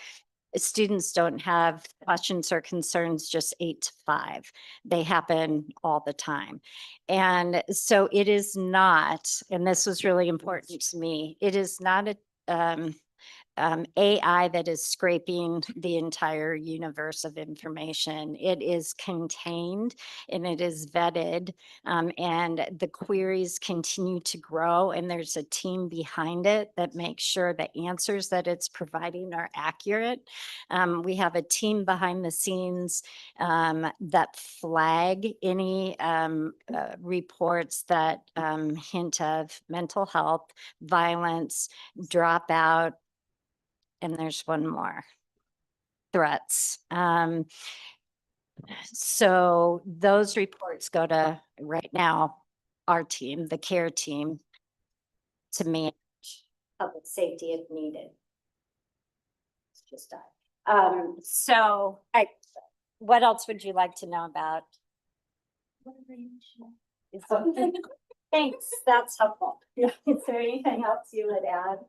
students don't have questions or concerns just 8 to 5. They happen all the time. And so it is not, and this was really important to me, it is not a AI that is scraping the entire universe of information. It is contained and it is vetted, and the queries continue to grow, and there's a team behind it that makes sure the answers that it's providing are accurate. We have a team behind the scenes that flag any reports that hint of mental health, violence, dropout, and there's one more, threats. So those reports go to, right now, our team, the care team, to manage public safety if needed. It's just that. What else would you like to know about? Thanks, that's helpful. Is there anything else you would add?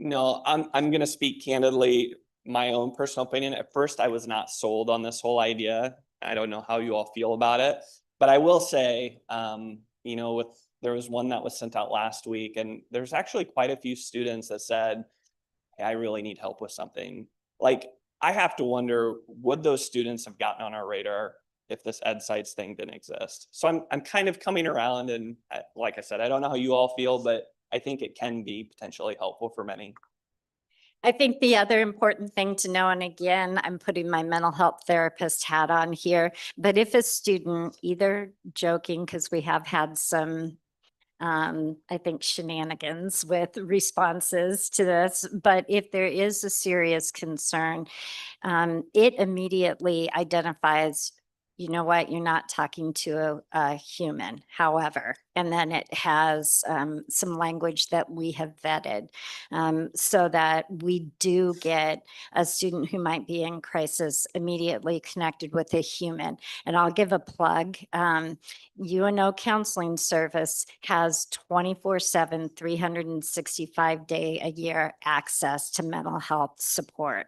No, I'm gonna speak candidly, my own personal opinion. At first, I was not sold on this whole idea. I don't know how you all feel about it, but I will say, there was one that was sent out last week, and there's actually quite a few students that said, hey, I really need help with something. Like, I have to wonder, would those students have gotten on our radar if this EdSites thing didn't exist? So I'm kind of coming around, and like I said, I don't know how you all feel, but I think it can be potentially helpful for many. I think the other important thing to know, and again, I'm putting my mental health therapist hat on here, but if a student, either joking, because we have had some, I think, shenanigans with responses to this, but if there is a serious concern, it immediately identifies, you know what, you're not talking to a human, however, and then it has some language that we have vetted so that we do get a student who might be in crisis immediately connected with a human. And I'll give a plug. UNO Counseling Service has 24/7, 365-day a year access to mental health support.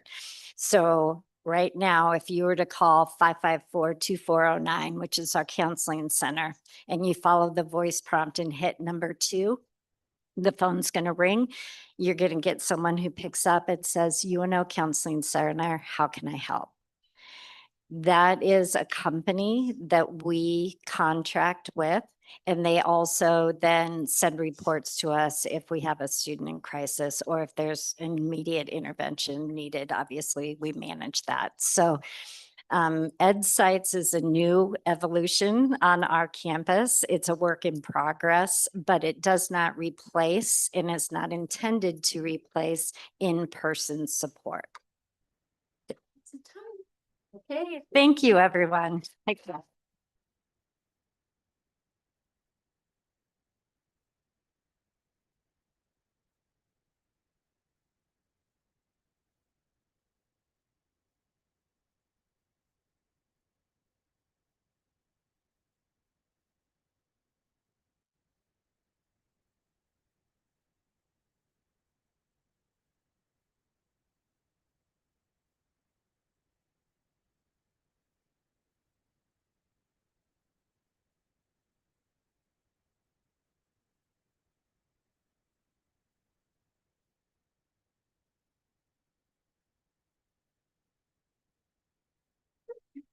So right now, if you were to call 554-2409, which is our counseling center, and you follow the voice prompt and hit number 2, the phone's going to ring. You're going to get someone who picks up. It says, UNO Counseling Center, how can I help? That is a company that we contract with, and they also then send reports to us if we have a student in crisis or if there's an immediate intervention needed. Obviously, we manage that. So Ed Sites is a new evolution on our campus. It's a work in progress, but it does not replace and is not intended to replace in-person support. Okay, thank you, everyone. Thanks.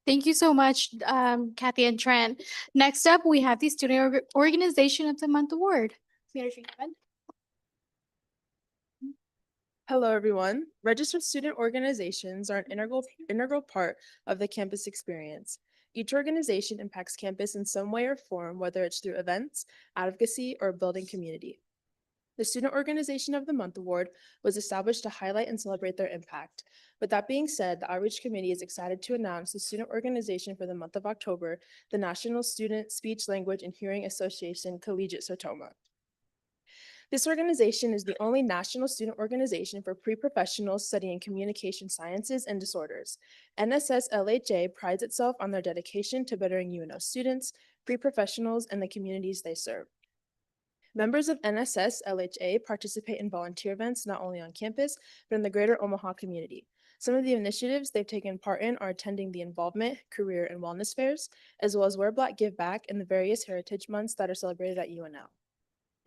Thank you so much, Kathy and Trent. Next up, we have the Student Organization of the Month Award. Manager Yvonne. Hello, everyone. Registered student organizations are an integral part of the campus experience. Each organization impacts campus in some way or form, whether it's through events, advocacy, or building community. The Student Organization of the Month Award was established to highlight and celebrate their impact. With that being said, the Outreach Committee is excited to announce the Student Organization for the month of October, the National Student Speech, Language, and Hearing Association Collegiate Sertoma. This organization is the only national student organization for pre-professionals studying communication sciences and disorders. NSS-LHA prides itself on their dedication to bettering UNO students, pre-professionals, and the communities they serve. Members of NSS-LHA participate in volunteer events not only on campus, but in the greater Omaha community. Some of the initiatives they've taken part in are attending the Involvement, Career, and Wellness Fairs, as well as Wear Black Give Back and the various heritage months that are celebrated at UNL.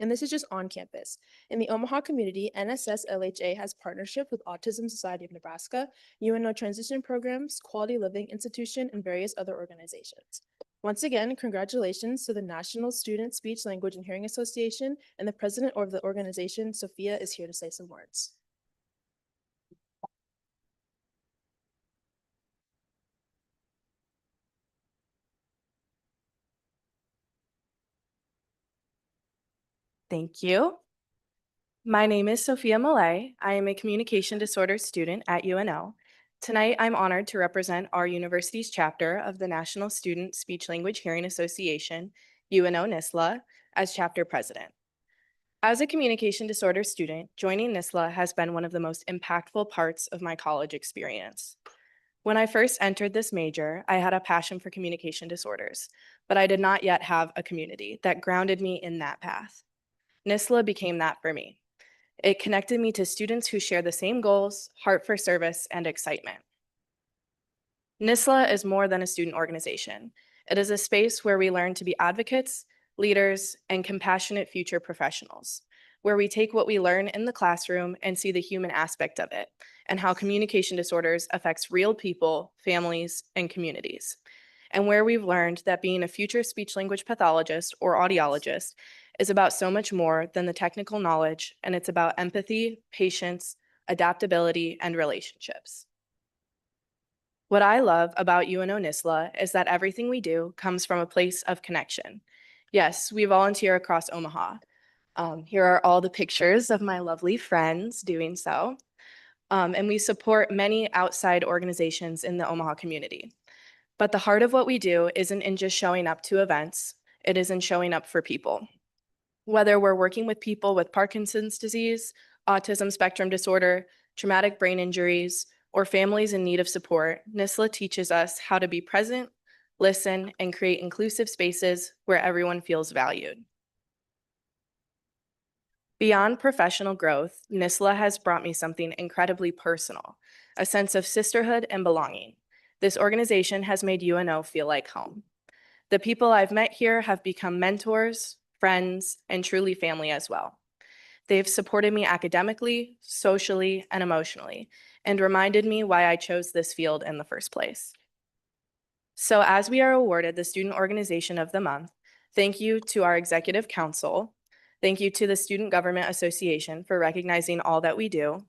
And this is just on campus. In the Omaha community, NSS-LHA has partnership with Autism Society of Nebraska, UNO Transition Programs, Quality Living Institution, and various other organizations. Once again, congratulations to the National Student Speech, Language, and Hearing Association, and the president of the organization, Sophia, is here to say some words. Thank you. My name is Sophia Malay. I am a communication disorders student at UNL. Tonight, I'm honored to represent our university's chapter of the National Student Speech Language Hearing Association, UNO NISLA, as chapter president. As a communication disorder student, joining NISLA has been one of the most impactful parts of my college experience. When I first entered this major, I had a passion for communication disorders, but I did not yet have a community that grounded me in that path. NISLA became that for me. It connected me to students who share the same goals, heart for service, and excitement. NISLA is more than a student organization. It is a space where we learn to be advocates, leaders, and compassionate future professionals, where we take what we learn in the classroom and see the human aspect of it, and how communication disorders affects real people, families, and communities, and where we've learned that being a future speech-language pathologist or audiologist is about so much more than the technical knowledge, and it's about empathy, patience, adaptability, and relationships. What I love about UNO NISLA is that everything we do comes from a place of connection. Yes, we volunteer across Omaha. Here are all the pictures of my lovely friends doing so. And we support many outside organizations in the Omaha community. But the heart of what we do isn't in just showing up to events, it is in showing up for people. Whether we're working with people with Parkinson's disease, autism spectrum disorder, traumatic brain injuries, or families in need of support, NISLA teaches us how to be present, listen, and create inclusive spaces where everyone feels valued. Beyond professional growth, NISLA has brought me something incredibly personal, a sense of sisterhood and belonging. This organization has made UNO feel like home. The people I've met here have become mentors, friends, and truly family as well. They've supported me academically, socially, and emotionally, and reminded me why I chose this field in the first place. So as we are awarded the Student Organization of the Month, thank you to our Executive Council. Thank you to the Student Government Association for recognizing all that we do.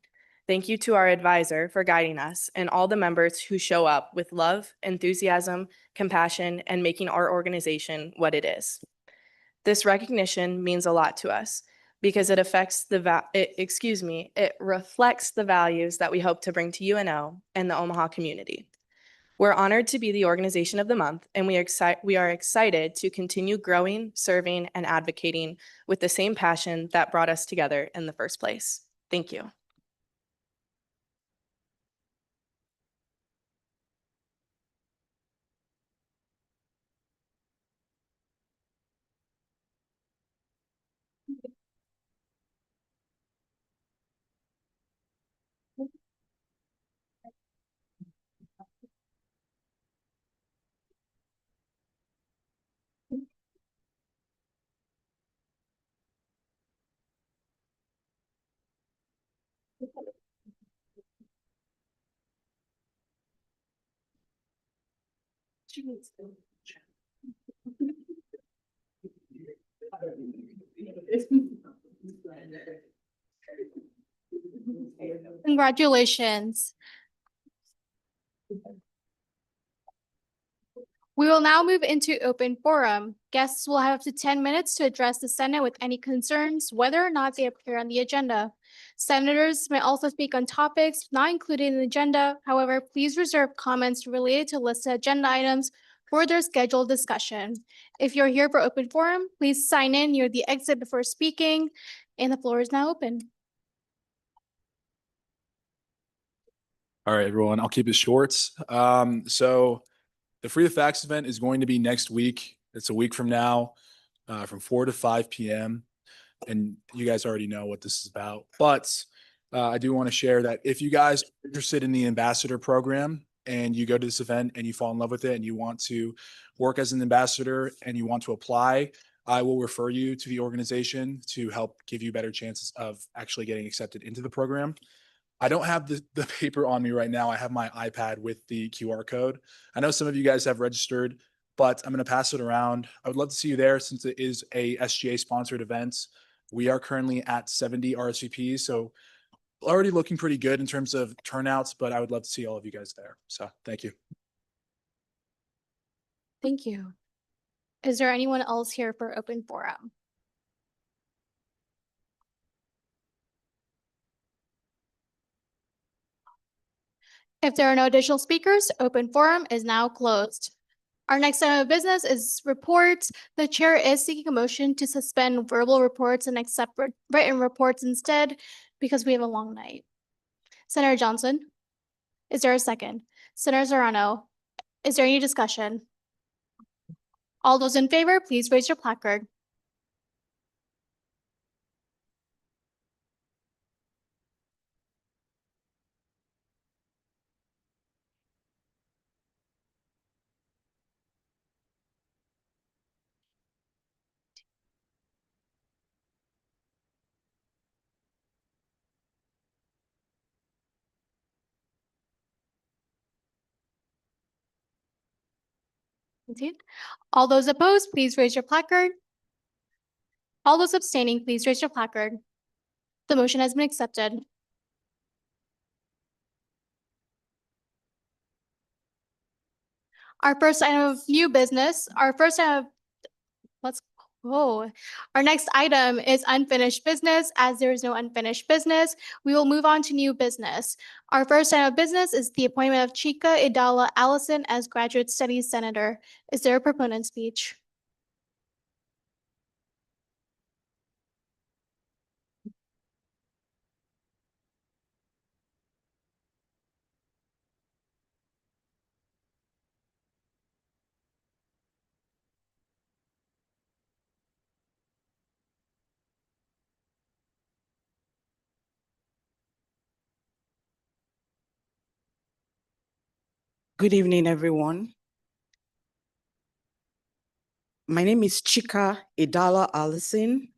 Thank you to our advisor for guiding us and all the members who show up with love, enthusiasm, compassion, and making our organization what it is. This recognition means a lot to us because it reflects the values that we hope to bring to UNO and the Omaha community. We're honored to be the Organization of the Month, and we are excited to continue growing, serving, and advocating with the same passion that brought us together in the first place. Thank you. Congratulations. We will now move into open forum. Guests will have up to 10 minutes to address the Senate with any concerns, whether or not they appear on the agenda. Senators may also speak on topics not included in the agenda. However, please reserve comments related to listed agenda items for their scheduled discussion. If you're here for open forum, please sign in near the exit before speaking, and the floor is now open. All right, everyone, I'll keep it short. So the Free the Facts event is going to be next week. It's a week from now, from 4 to 5 p.m. And you guys already know what this is about. But I do want to share that if you guys are interested in the ambassador program and you go to this event and you fall in love with it and you want to work as an ambassador and you want to apply, I will refer you to the organization to help give you better chances of actually getting accepted into the program. I don't have the paper on me right now. I have my iPad with the QR code. I know some of you guys have registered, but I'm going to pass it around. I would love to see you there since it is a SGA sponsored event. We are currently at 70 RSVPs, so already looking pretty good in terms of turnouts, but I would love to see all of you guys there. So thank you. Thank you. Is there anyone else here for open forum? If there are no additional speakers, open forum is now closed. Our next item of business is reports. The chair is seeking a motion to suspend verbal reports and accept written reports instead because we have a long night. Senator Johnson, is there a second? Senator Serrano, is there any discussion? All those in favor, please raise your placard. All those opposed, please raise your placard. All those abstaining, please raise your placard. The motion has been accepted. Our first item of new business, our next item is unfinished business. As there is no unfinished business, we will move on to new business. Our first item of business is the appointment of Chika Idala Allison as Graduate Studies Senator. Is there a proponent speech? Good evening, everyone. My name is Chika Idala Allison,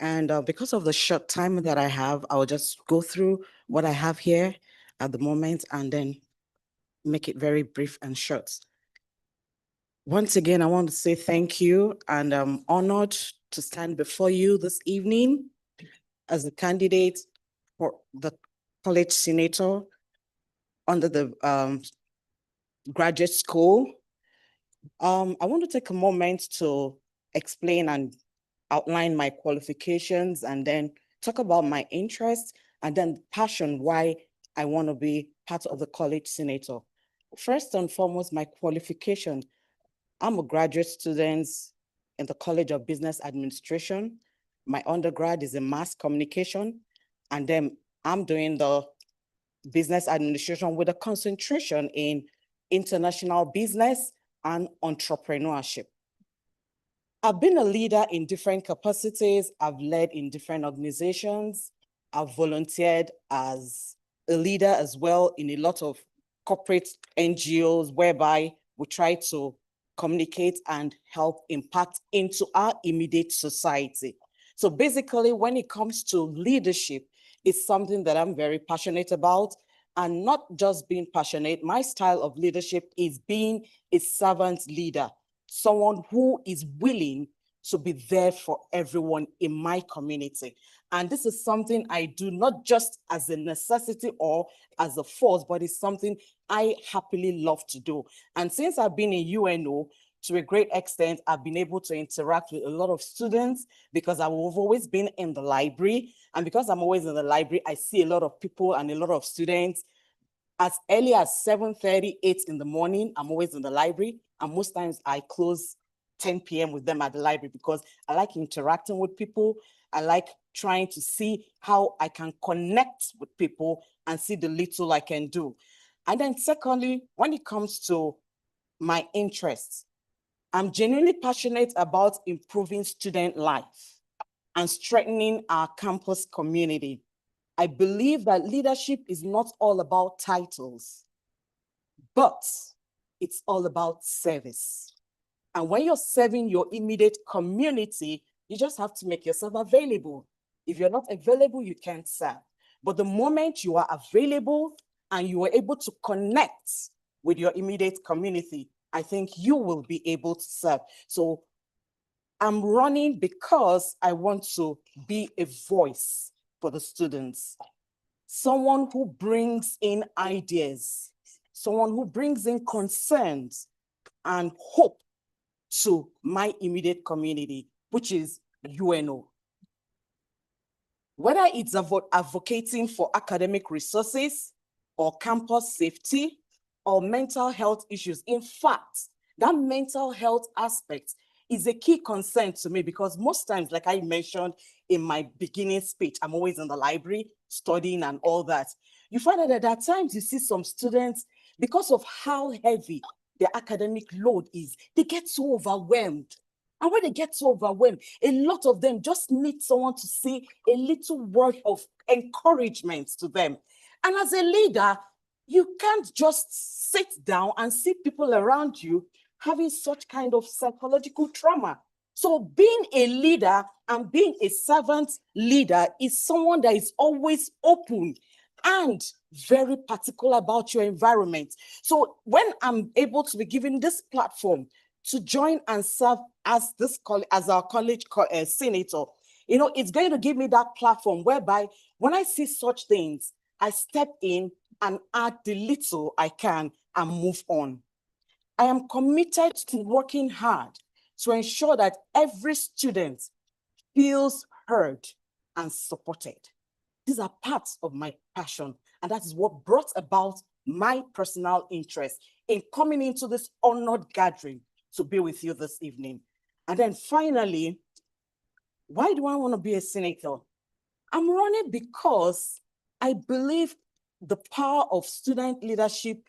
and because of the short time that I have, I'll just go through what I have here at the moment and then make it very brief and short. Once again, I want to say thank you, and I'm honored to stand before you this evening as a candidate for the college senator under the graduate school. I want to take a moment to explain and outline my qualifications and then talk about my interests and then passion why I want to be part of the college senator. First and foremost, my qualification. I'm a graduate student in the College of Business Administration. My undergrad is in mass communication, and then I'm doing the business administration with a concentration in international business and entrepreneurship. I've been a leader in different capacities. I've led in different organizations. I've volunteered as a leader as well in a lot of corporate NGOs whereby we try to communicate and help impact into our immediate society. So basically, when it comes to leadership, it's something that I'm very passionate about, and not just being passionate. My style of leadership is being a servant leader, someone who is willing to be there for everyone in my community. And this is something I do not just as a necessity or as a force, but it's something I happily love to do. And since I've been in UNO, to a great extent, I've been able to interact with a lot of students because I've always been in the library. And because I'm always in the library, I see a lot of people and a lot of students. As early as 7:30, 8 in the morning, I'm always in the library. And most times I close 10 p.m. with them at the library because I like interacting with people. I like trying to see how I can connect with people and see the little I can do. And then secondly, when it comes to my interests, I'm genuinely passionate about improving student life and strengthening our campus community. I believe that leadership is not all about titles, but it's all about service. And when you're serving your immediate community, you just have to make yourself available. If you're not available, you can't serve. But the moment you are available and you are able to connect with your immediate community, I think you will be able to serve. So I'm running because I want to be a voice for the students. Someone who brings in ideas, someone who brings in concerns and hope to my immediate community, which is UNO. Whether it's advocating for academic resources or campus safety or mental health issues. In fact, that mental health aspect is a key concern to me because most times, like I mentioned in my beginning speech, I'm always in the library studying and all that. You find out that at times you see some students, because of how heavy the academic load is, they get so overwhelmed. And when they get so overwhelmed, a lot of them just need someone to say a little word of encouragement to them. And as a leader, you can't just sit down and see people around you having such kind of psychological trauma. So being a leader and being a servant leader is someone that is always open and very particular about your environment. So when I'm able to be given this platform to join and serve as our college senator, you know, it's going to give me that platform whereby when I see such things, I step in and add the little I can and move on. I am committed to working hard to ensure that every student feels heard and supported. These are parts of my passion, and that is what brought about my personal interest in coming into this honored gathering to be with you this evening. And then finally, why do I want to be a senator? I'm running because I believe the power of student leadership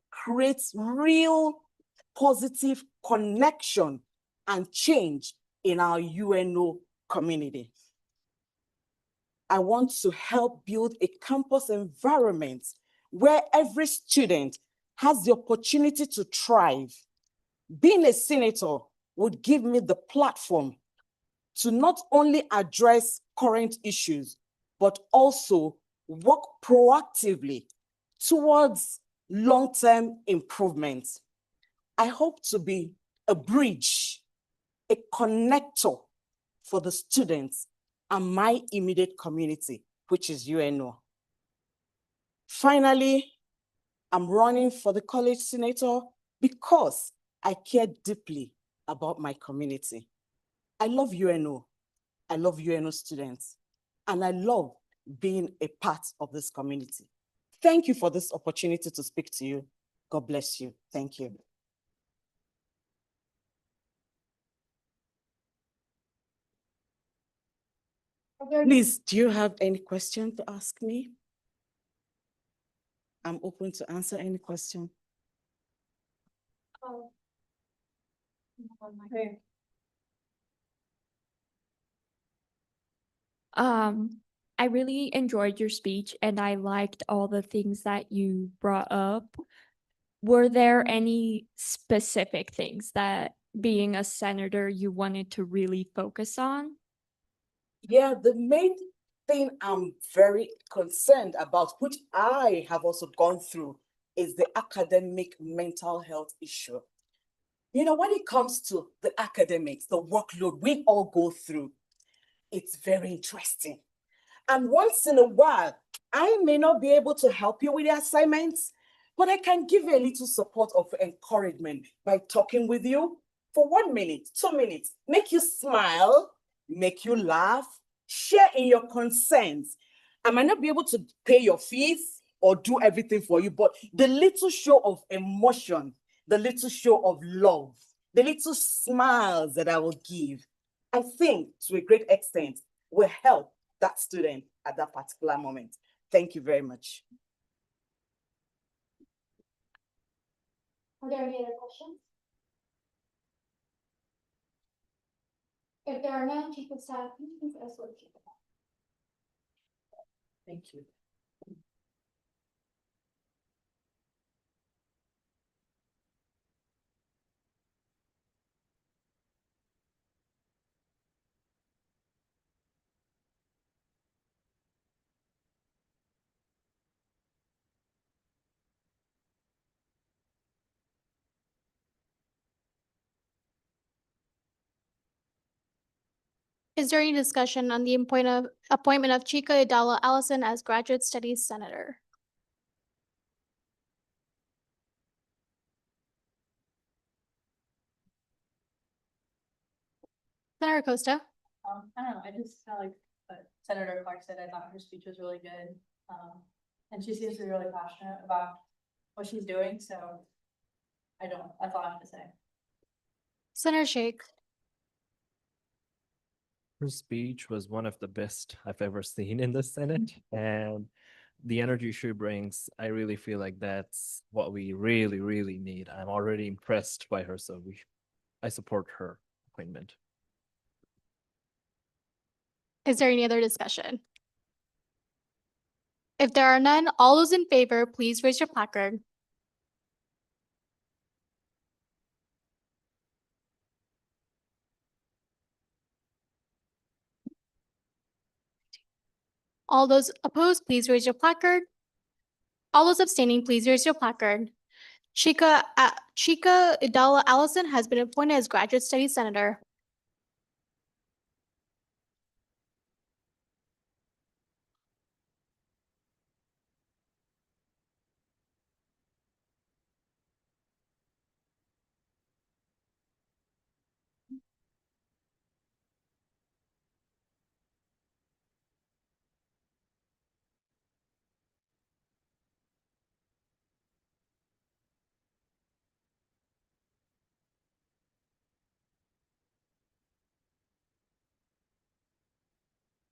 creates real positive connection and change in our UNO community. I want to help build a campus environment where every student has the opportunity to thrive. Being a senator would give me the platform to not only address current issues, but also work proactively towards long-term improvements. I hope to be a bridge, a connector for the students and my immediate community, which is UNO. Finally, I'm running for the college senator because I care deeply about my community. I love UNO. I love UNO students, and I love being a part of this community. Thank you for this opportunity to speak to you. God bless you. Thank you. Please, do you have any question to ask me? I'm open to answer any question. I really enjoyed your speech and I liked all the things that you brought up. Were there any specific things that being a senator you wanted to really focus on? Yeah, the main thing I'm very concerned about, which I have also gone through, is the academic mental health issue. You know, when it comes to the academics, the workload we all go through, it's very interesting. And once in a while, I may not be able to help you with the assignments, but I can give you a little support of encouragement by talking with you for 1 minute, 2 minutes, make you smile, make you laugh, share in your concerns. I might not be able to pay your fees or do everything for you, but the little show of emotion, the little show of love, the little smiles that I will give, I think to a great extent will help that student at that particular moment. Thank you very much. Are there any other questions? If there are none, chief of staff, please escort chief of staff. Thank you. Is there any discussion on the appointment of Chika Idala Allison as Graduate Studies Senator? Senator Costa? I don't know, I just felt like Senator Clark said, I thought her speech was really good. And she seems to be really passionate about what she's doing, so that's all I have to say. Senator Sheikh? Her speech was one of the best I've ever seen in the Senate, and the energy she brings, I really feel like that's what we really, really need. I'm already impressed by her, so I support her appointment. Is there any other discussion? If there are none, all those in favor, please raise your placard. All those opposed, please raise your placard. All those abstaining, please raise your placard. Chika Idala Allison has been appointed as Graduate Studies Senator.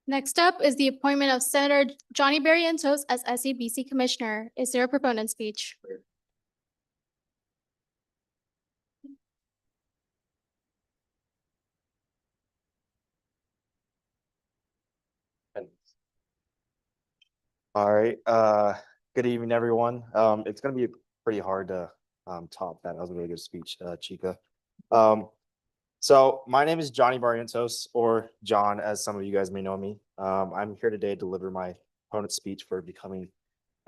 Next up is the appointment of Senator Johnny Barrientos as SABC Commissioner. Is there a proponent speech? All right, good evening, everyone. It's gonna be pretty hard to top that. That was a really good speech, Chika. So my name is Johnny Barrientos, or John, as some of you guys may know me. I'm here today to deliver my opponent speech for becoming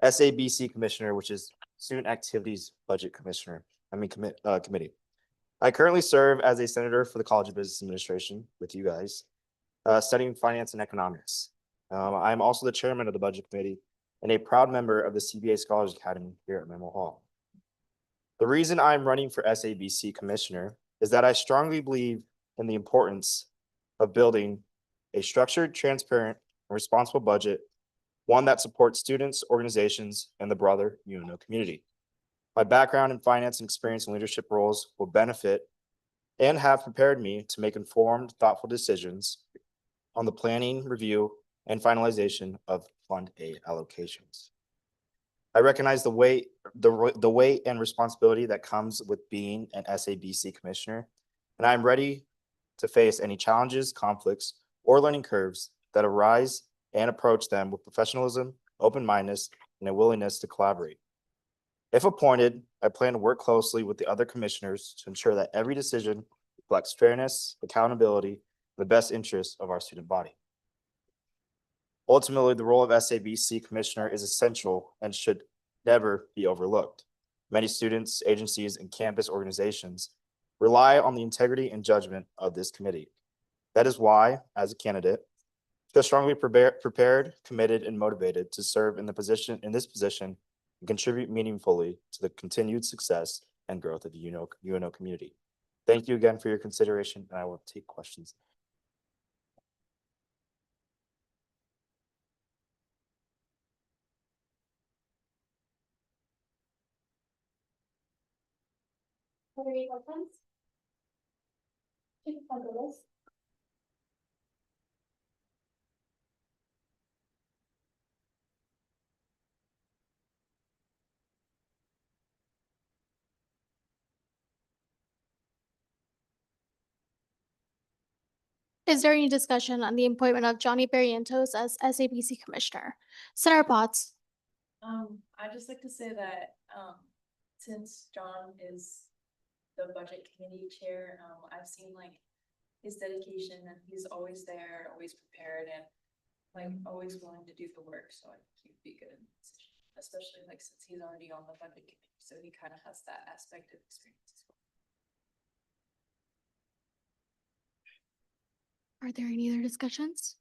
SABC Commissioner, which is Student Activities Budget Commissioner, committee. I currently serve as a senator for the College of Business Administration with you guys, studying finance and economics. I'm also the chairman of the Budget Committee and a proud member of the CBA Scholars Academy here at Menlo Hall. The reason I'm running for SABC Commissioner is that I strongly believe in the importance of building a structured, transparent, and responsible budget, one that supports students, organizations, and the broader UNO community. My background in finance and experience in leadership roles will benefit and have prepared me to make informed, thoughtful decisions on the planning, review, and finalization of Fund A allocations. I recognize the weight and responsibility that comes with being an SABC commissioner, and I'm ready to face any challenges, conflicts, or learning curves that arise and approach them with professionalism, open-mindedness, and a willingness to collaborate. If appointed, I plan to work closely with the other commissioners to ensure that every decision reflects fairness, accountability, and the best interests of our student body. Ultimately, the role of SABC Commissioner is essential and should never be overlooked. Many students, agencies, and campus organizations rely on the integrity and judgment of this committee. That is why, as a candidate, I feel strongly prepared, committed, and motivated to serve in this position and contribute meaningfully to the continued success and growth of the UNO community. Thank you again for your consideration, and I will take questions. Are there any questions? Chief Douglas? Is there any discussion on the appointment of Johnny Barrientos as SABC Commissioner? Senator Potts? I'd just like to say that, since John is the budget committee chair, I've seen like his dedication and he's always there, always prepared and like always willing to do the work. So I think he'd be good in this position, especially like since he's already on the budget committee. So he kind of has that aspect of experience as well. Are there any other discussions?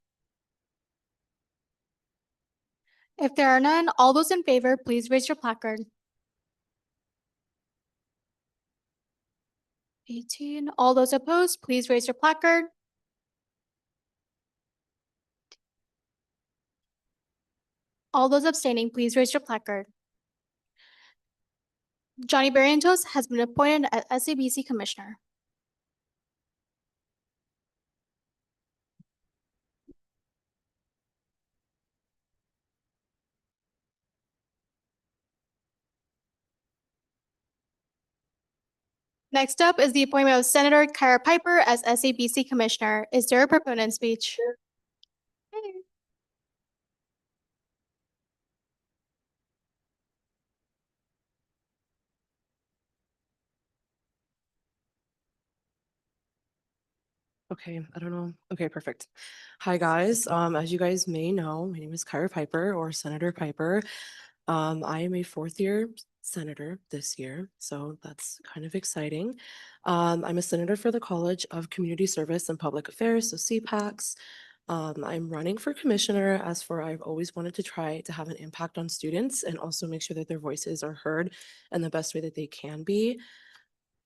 If there are none, all those in favor, please raise your placard. 18. All those opposed, please raise your placard. All those abstaining, please raise your placard. Johnny Barrientos has been appointed as SABC Commissioner. Next up is the appointment of Senator Kara Piper as SABC Commissioner. Is there a proponent speech? Okay, I don't know. Okay, perfect. Hi, guys. As you guys may know, my name is Kyra Piper or Senator Piper. I am a fourth year senator this year, so that's kind of exciting. I'm a senator for the College of Community Service and Public Affairs, so CPACs. I'm running for commissioner as for I've always wanted to try to have an impact on students and also make sure that their voices are heard in the best way that they can be.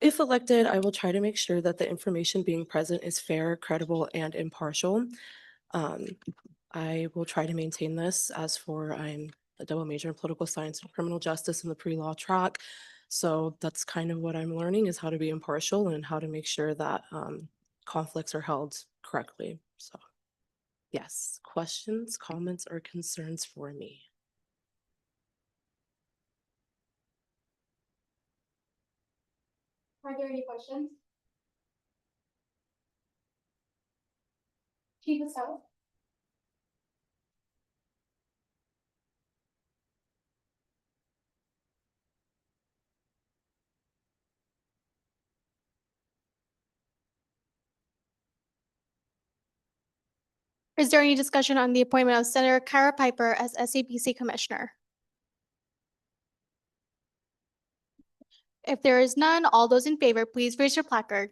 If elected, I will try to make sure that the information being present is fair, credible, and impartial. I will try to maintain this as for I'm a double major in political science and criminal justice in the pre-law track. So that's kind of what I'm learning is how to be impartial and how to make sure that conflicts are held correctly. So yes, questions, comments, or concerns for me? Are there any questions? Chief Estelle? Is there any discussion on the appointment of Senator Kara Piper as SABC Commissioner? If there is none, all those in favor, please raise your placard.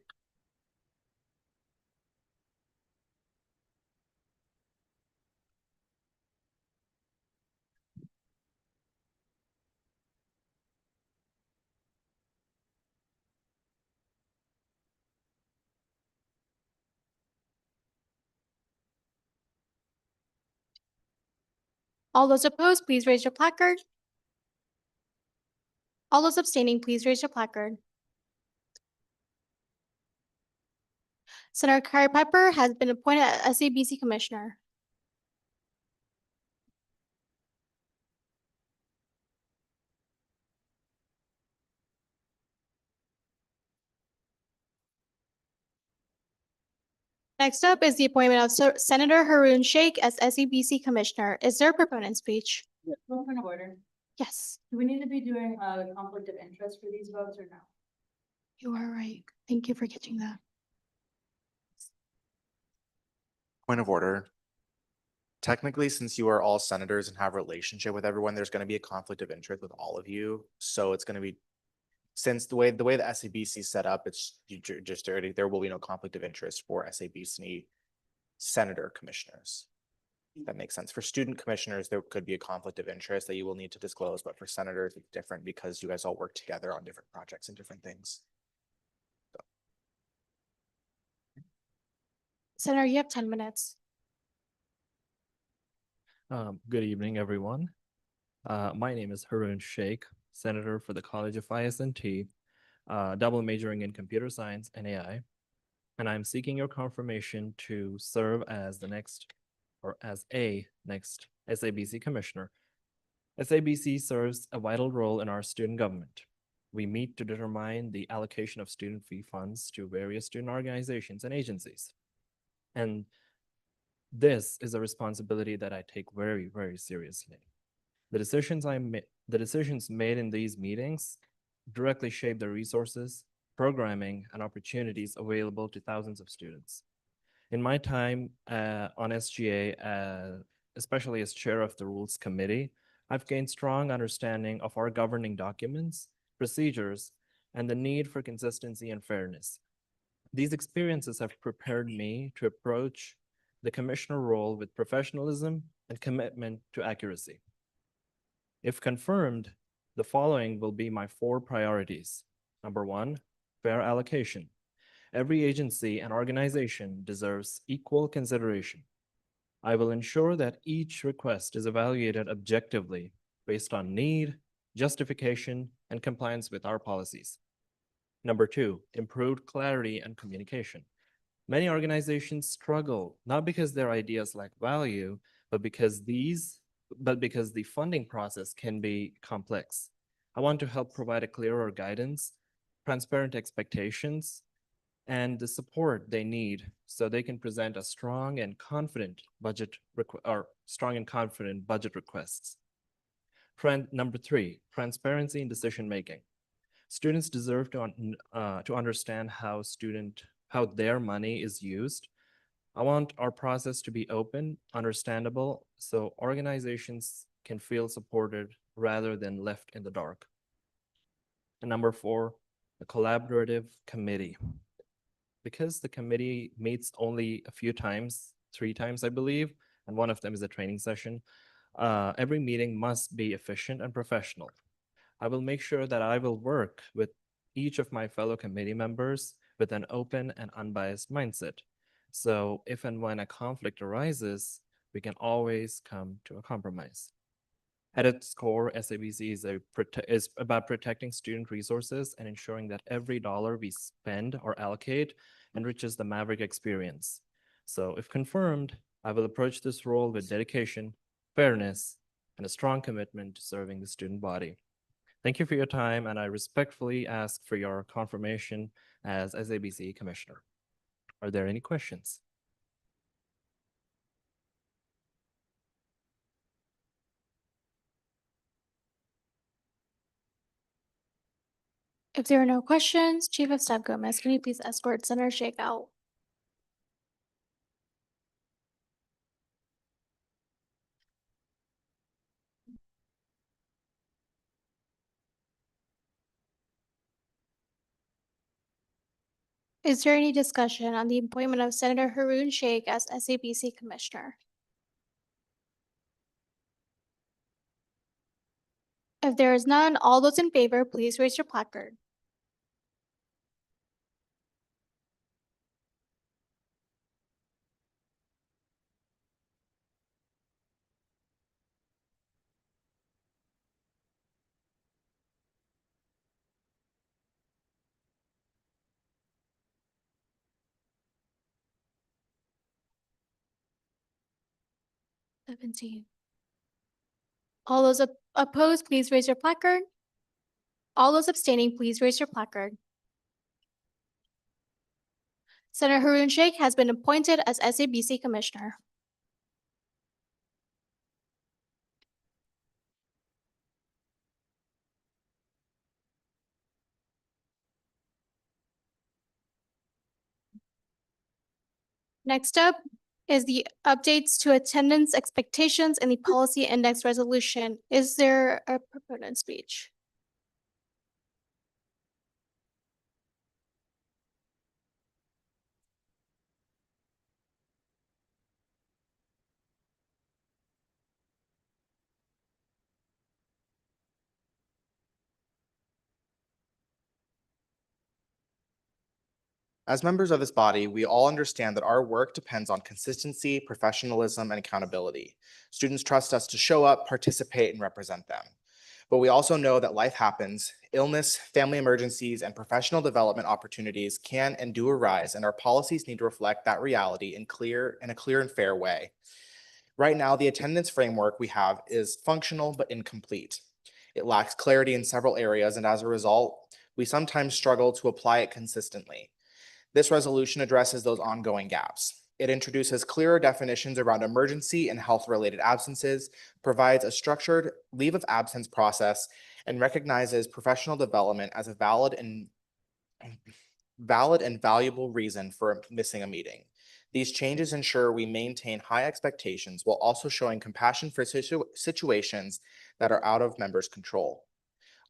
All those opposed, please raise your placard. All those abstaining, please raise your placard. Senator Carrie Piper has been appointed as SABC Commissioner. Next up is the appointment of Senator Haroon Sheikh as SABC Commissioner. Is there a proponent speech? Point of order. Yes, Do we need to be doing a conflict of interest for these votes or no? you are right. Thank you for catching that. Point of order. Technically, since you are all senators and have a relationship with everyone, there's going to be a conflict of interest with all of you. So it's going to be, since the way the SABC is set up, it's just already, there will be no conflict of interest for SABC senator commissioners. That makes sense. For student commissioners, there could be a conflict of interest that you will need to disclose, but for senators, it's different because you guys all work together on different projects and different things. Senator, you have 10 minutes. Good evening, everyone. My name is Haroon Sheikh, Senator for the College of IS&T, double majoring in computer science and AI. And I'm seeking your confirmation to serve as the next SABC Commissioner. SABC serves a vital role in our student government. We meet to determine the allocation of student fee funds to various student organizations and agencies. And this is a responsibility that I take very, very seriously. The decisions made in these meetings directly shape the resources, programming, and opportunities available to thousands of students. In my time on SGA, especially as chair of the Rules Committee, I've gained strong understanding of our governing documents, procedures, and the need for consistency and fairness. These experiences have prepared me to approach the commissioner role with professionalism and commitment to accuracy. If confirmed, the following will be my 4 priorities. Number 1, fair allocation. Every agency and organization deserves equal consideration. I will ensure that each request is evaluated objectively based on need, justification, and compliance with our policies. Number 2, improved clarity and communication. Many organizations struggle, not because their ideas lack value, but because the funding process can be complex. I want to help provide a clearer guidance, transparent expectations, and the support they need so they can present a strong and confident budget requests. Number 3, transparency in decision-making. Students deserve to understand how their money is used. I want our process to be open, understandable, so organizations can feel supported rather than left in the dark. And number 4, a collaborative committee. Because the committee meets only a few times, 3 times, I believe, and one of them is a training session, every meeting must be efficient and professional. I will make sure that I will work with each of my fellow committee members with an open and unbiased mindset. So if and when a conflict arises, we can always come to a compromise. At its core, SABC is about protecting student resources and ensuring that every dollar we spend or allocate enriches the Maverick experience. So if confirmed, I will approach this role with dedication, fairness, and a strong commitment to serving the student body. Thank you for your time, and I respectfully ask for your confirmation as SABC Commissioner. Are there any questions? If there are no questions, Chief of Staff Gomez, can you please escort Senator Sheikh out? Is there any discussion on the appointment of Senator Haroon Sheikh as SABC Commissioner? If there is none, all those in favor, please raise your placard. Seventeen. All those opposed, please raise your placard. All those abstaining, please raise your placard. Senator Haroon Sheikh has been appointed as SABC Commissioner. Next up is the updates to attendance expectations in the policy index resolution. Is there a proponent speech? As members of this body, we all understand that our work depends on consistency, professionalism, and accountability. Students trust us to show up, participate, and represent them. But we also know that life happens, illness, family emergencies, and professional development opportunities can and do arise, and our policies need to reflect that reality in a clear and fair way. Right now, the attendance framework we have is functional but incomplete. It lacks clarity in several areas, and as a result, we sometimes struggle to apply it consistently. This resolution addresses those ongoing gaps. It introduces clearer definitions around emergency and health-related absences, provides a structured leave of absence process, and recognizes professional development as a valid and valuable reason for missing a meeting. These changes ensure we maintain high expectations while also showing compassion for situations that are out of members' control.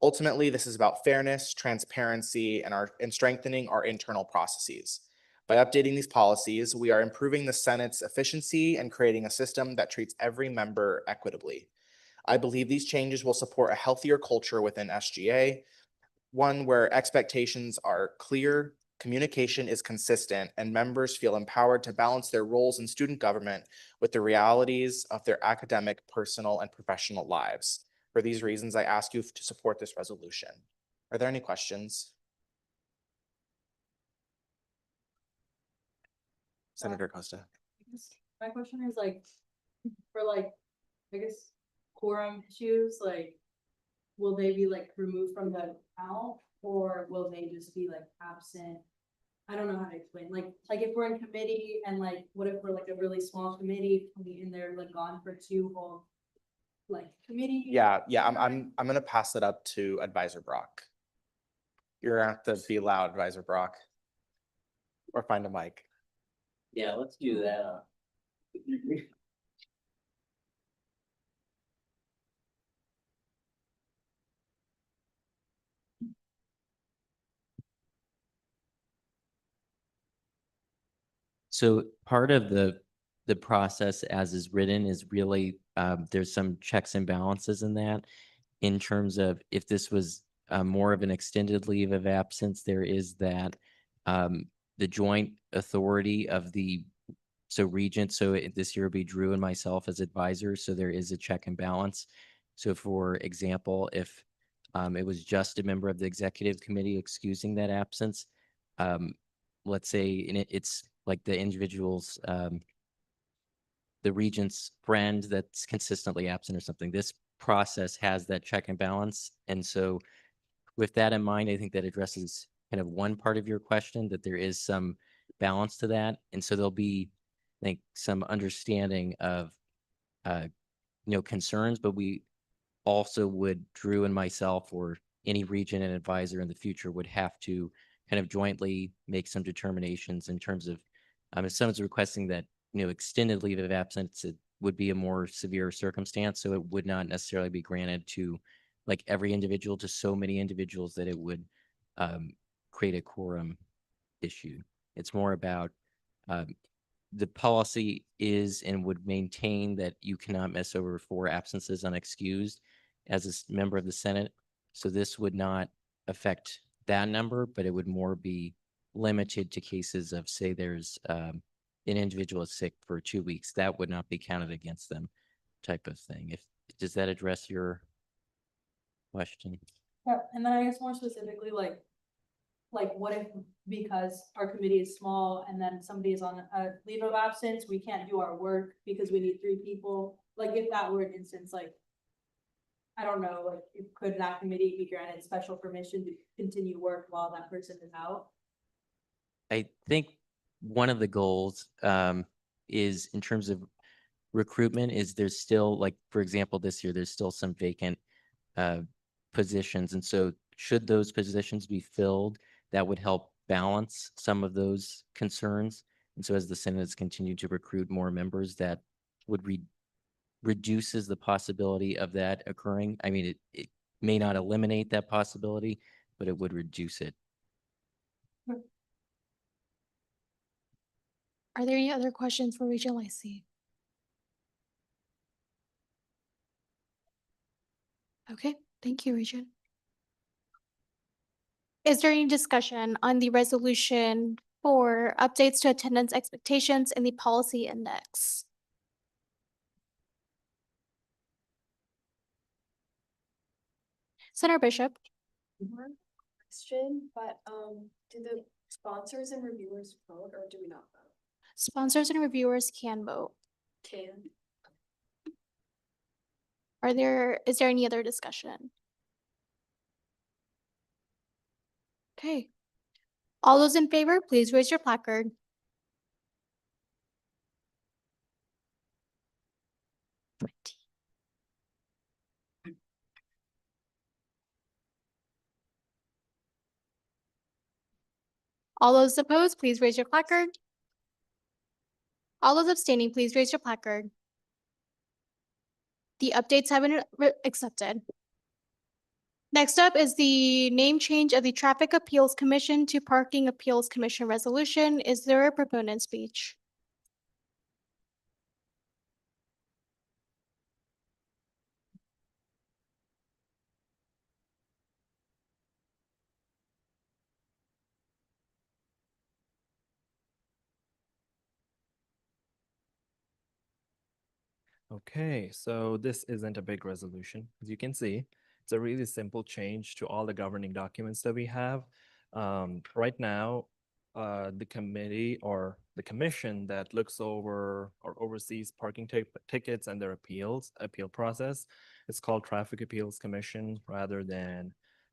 Ultimately, this is about fairness, transparency, and strengthening our internal processes. By updating these policies, we are improving the Senate's efficiency and creating a system that treats every member equitably. I believe these changes will support a healthier culture within SGA, one where expectations are clear, communication is consistent, and members feel empowered to balance their roles in student government with the realities of their academic, personal, and professional lives. For these reasons, I ask you to support this resolution. Are there any questions? Senator Costa. My question is for I guess, quorum issues, will they be removed from the count or will they just be absent? I don't know how to explain, if we're in committee and what if we're a really small committee and they're gone for 2 whole committee? Yeah, I'm gonna pass it up to Advisor Brock. You're gonna have to be loud, Advisor Brock. Or find a mic. Yeah, let's do that. So part of the process as is written is really, there's some checks and balances in that. In terms of if this was more of an extended leave of absence, there is that the joint authority of the regent. So this year would be Drew and myself as advisors. So there is a check and balance. So for example, if it was just a member of the executive committee excusing that absence, let's say it's like the individual's, the regent's friend that's consistently absent or something. This process has that check and balance. And so with that in mind, I think that addresses kind of one part of your question, that there is some balance to that. And so there'll be, I think, some understanding of, concerns, but we also would, Drew and myself or any regent and advisor in the future would have to kind of jointly make some determinations in terms of, if someone's requesting that, extended leave of absence, it would be a more severe circumstance. So it would not necessarily be granted to every individual, to so many individuals that it would create a quorum issue. It's more about the policy is and would maintain that you cannot miss over 4 absences unexcused as a member of the Senate. So this would not affect that number, but it would more be limited to cases of, say, there's an individual is sick for 2 weeks, that would not be counted against them, type of thing. Does that address your question? Yeah, and then I guess more specifically, like what if, because our committee is small and then somebody is on a leave of absence, we can't do our work because we need 3 people? Like if that were an instance, like, I don't know, like, could that committee be granted special permission to continue work while that person is out? I think one of the goals is in terms of recruitment is there's still, like, for example, this year, there's still some vacant positions. And so should those positions be filled, that would help balance some of those concerns. And so as the Senate has continued to recruit more members, that would reduces the possibility of that occurring. I mean, it may not eliminate that possibility, but it would reduce it. Are there any other questions for Regent Lacey? Okay, thank you, Regent. Is there any discussion on the resolution for updates to attendance expectations in the policy index? Senator Bishop? More question, but do the sponsors and reviewers vote or do we not vote? Sponsors and reviewers can vote. Can. Is there any other discussion? Okay. All those in favor, please raise your placard. All those opposed, please raise your placard. All those abstaining, please raise your placard. The updates have been accepted. Next up is the name change of the Traffic Appeals Commission to Parking Appeals Commission resolution. Is there a proponent speech? Okay, so this isn't a big resolution. As you can see, it's a really simple change to all the governing documents that we have. Right now, the committee or the commission that looks over or oversees parking tickets and their appeal process, it's called Traffic Appeals Commission rather than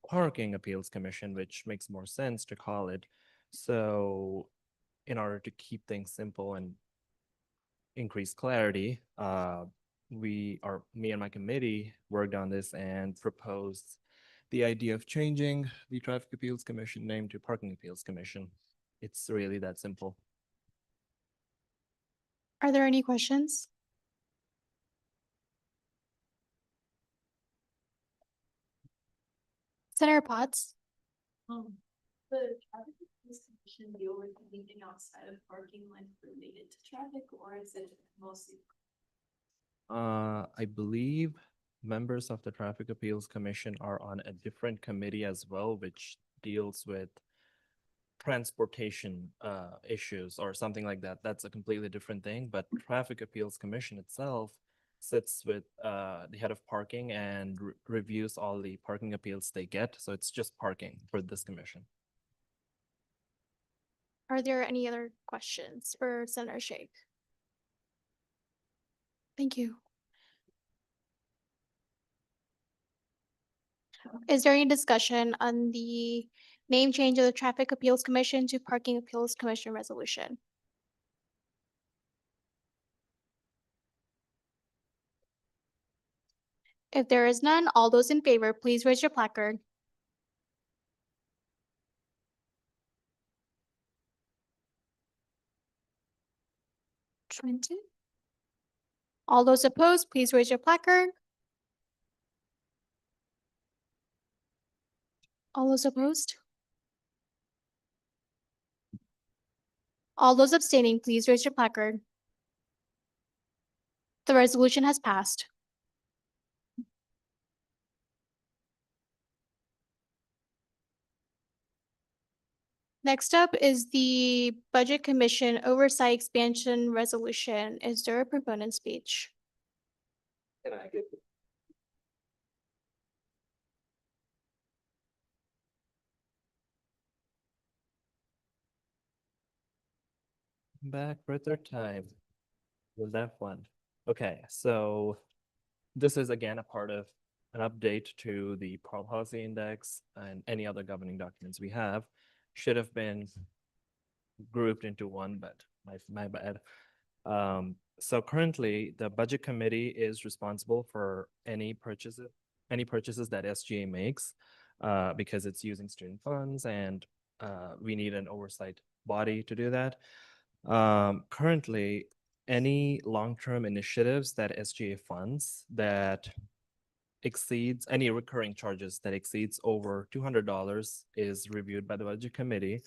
Parking Appeals Commission, which makes more sense to call it. So in order to keep things simple and increase clarity, me and my committee worked on this and proposed the idea of changing the Traffic Appeals Commission name to Parking Appeals Commission. It's really that simple. Are there any questions? Senator Potts? The traffic appeals commission deal with anything outside of parking, like related to traffic, or is it mostly? I believe members of the Traffic Appeals Commission are on a different committee as well, which deals with transportation issues or something like that. That's a completely different thing, but Traffic Appeals Commission itself sits with the head of parking and reviews all the parking appeals they get. So it's just parking for this commission. Are there any other questions for Senator Sheikh? Thank you. Is there any discussion on the name change of the Traffic Appeals Commission to Parking Appeals Commission resolution? If there is none, all those in favor, please raise your placard. All those opposed, please raise your placard. All those opposed? All those abstaining, please raise your placard. The resolution has passed. Next up is the Budget Commission Oversight Expansion Resolution. Is there a proponent speech? Can I get? Back for a third time. Was that fun? Okay, so this is again a part of an update to the policy index and any other governing documents we have. Should have been grouped into one, but my bad. So currently, the budget committee is responsible for any purchases that SGA makes, because it's using student funds and we need an oversight body to do that. Currently, any long-term initiatives that SGA funds that exceeds any recurring charges that exceeds over $200 is reviewed by the budget committee,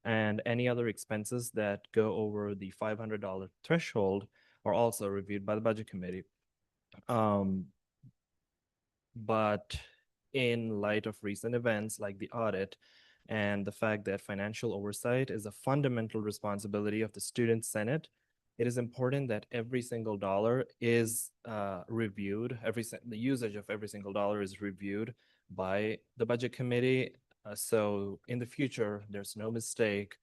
and any other expenses that go over the $500 threshold are also reviewed by the budget committee. But in light of recent events like the audit and the fact that financial oversight is a fundamental responsibility of the Student Senate, it is important that every single dollar is reviewed. The usage of every single dollar is reviewed by the budget committee. So in the future, there's no mistake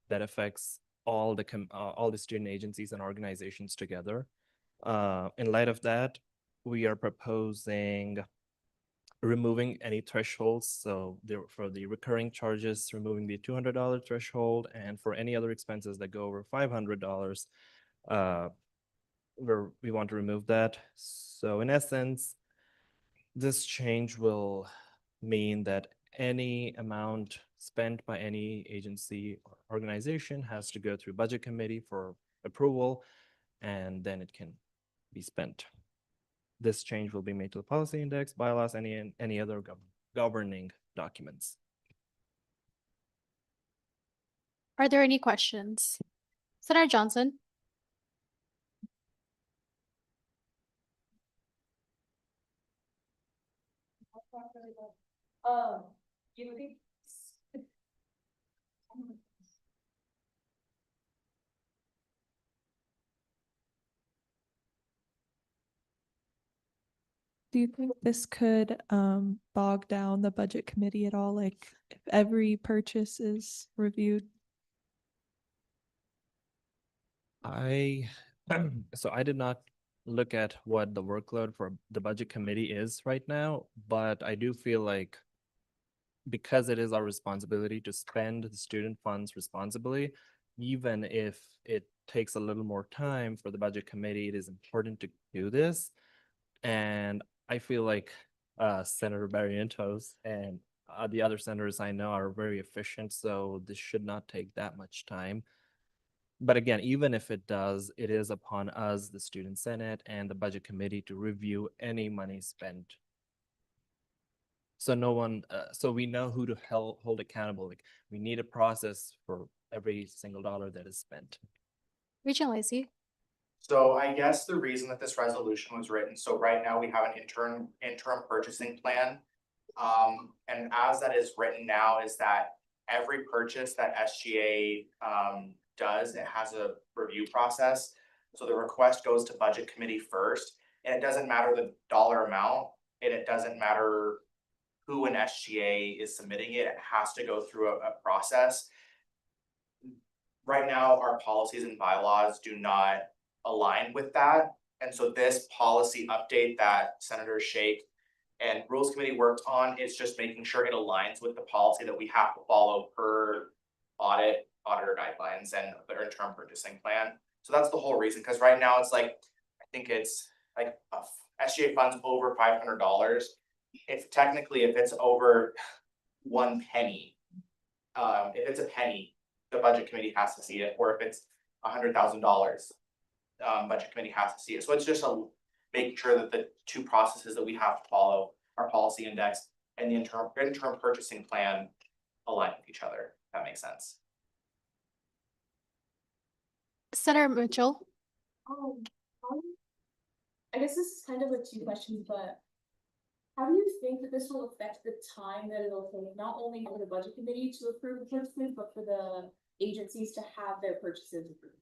that affects all the student agencies and organizations together. In light of that, we are proposing removing any thresholds. So for the recurring charges, removing the $200 threshold, and for any other expenses that go over $500, we want to remove that. So in essence, this change will mean that any amount spent by any agency or organization has to go through budget committee for approval, and then it can be spent. This change will be made to the policy index, bylaws, any other governing documents. Are there any questions? Senator Johnson? Do you think this could bog down the budget committee at all? Like if every purchase is reviewed? So I did not look at what the workload for the budget committee is right now, but I do feel like because it is our responsibility to spend the student funds responsibly, even if it takes a little more time for the budget committee, it is important to do this. And I feel like Senator Barrientos and the other senators I know are very efficient, so this should not take that much time. But again, even if it does, it is upon us, the Student Senate and the Budget Committee, to review any money spent. So no one, so we know who to hold accountable. Like we need a process for every single dollar that is spent. Regent Lacy? So I guess the reason that this resolution was written, so right now we have an interim purchasing plan. And as that is written now is that every purchase that SGA does, it has a review process. So the request goes to budget committee first, and it doesn't matter the dollar amount, and it doesn't matter who in SGA is submitting it, it has to go through a process. Right now, our policies and bylaws do not align with that. And so this policy update that Senator Shake and Rules Committee worked on is just making sure it aligns with the policy that we have to follow per auditor guidelines and the interim purchasing plan. So that's the whole reason, because right now it's like, I think it's like SGA funds over $500. If it's over 1 penny, if it's a penny, the budget committee has to see it, or if it's $100,000, budget committee has to see it. So it's just making sure that the two processes that we have to follow, our policy index and the interim purchasing plan, align with each other. If that makes sense. Senator Mitchell. Um, I guess this is kind of a two questions, but how do you think that this will affect the time that it'll take, not only for the budget committee to approve the purchases, but for the agencies to have their purchases approved?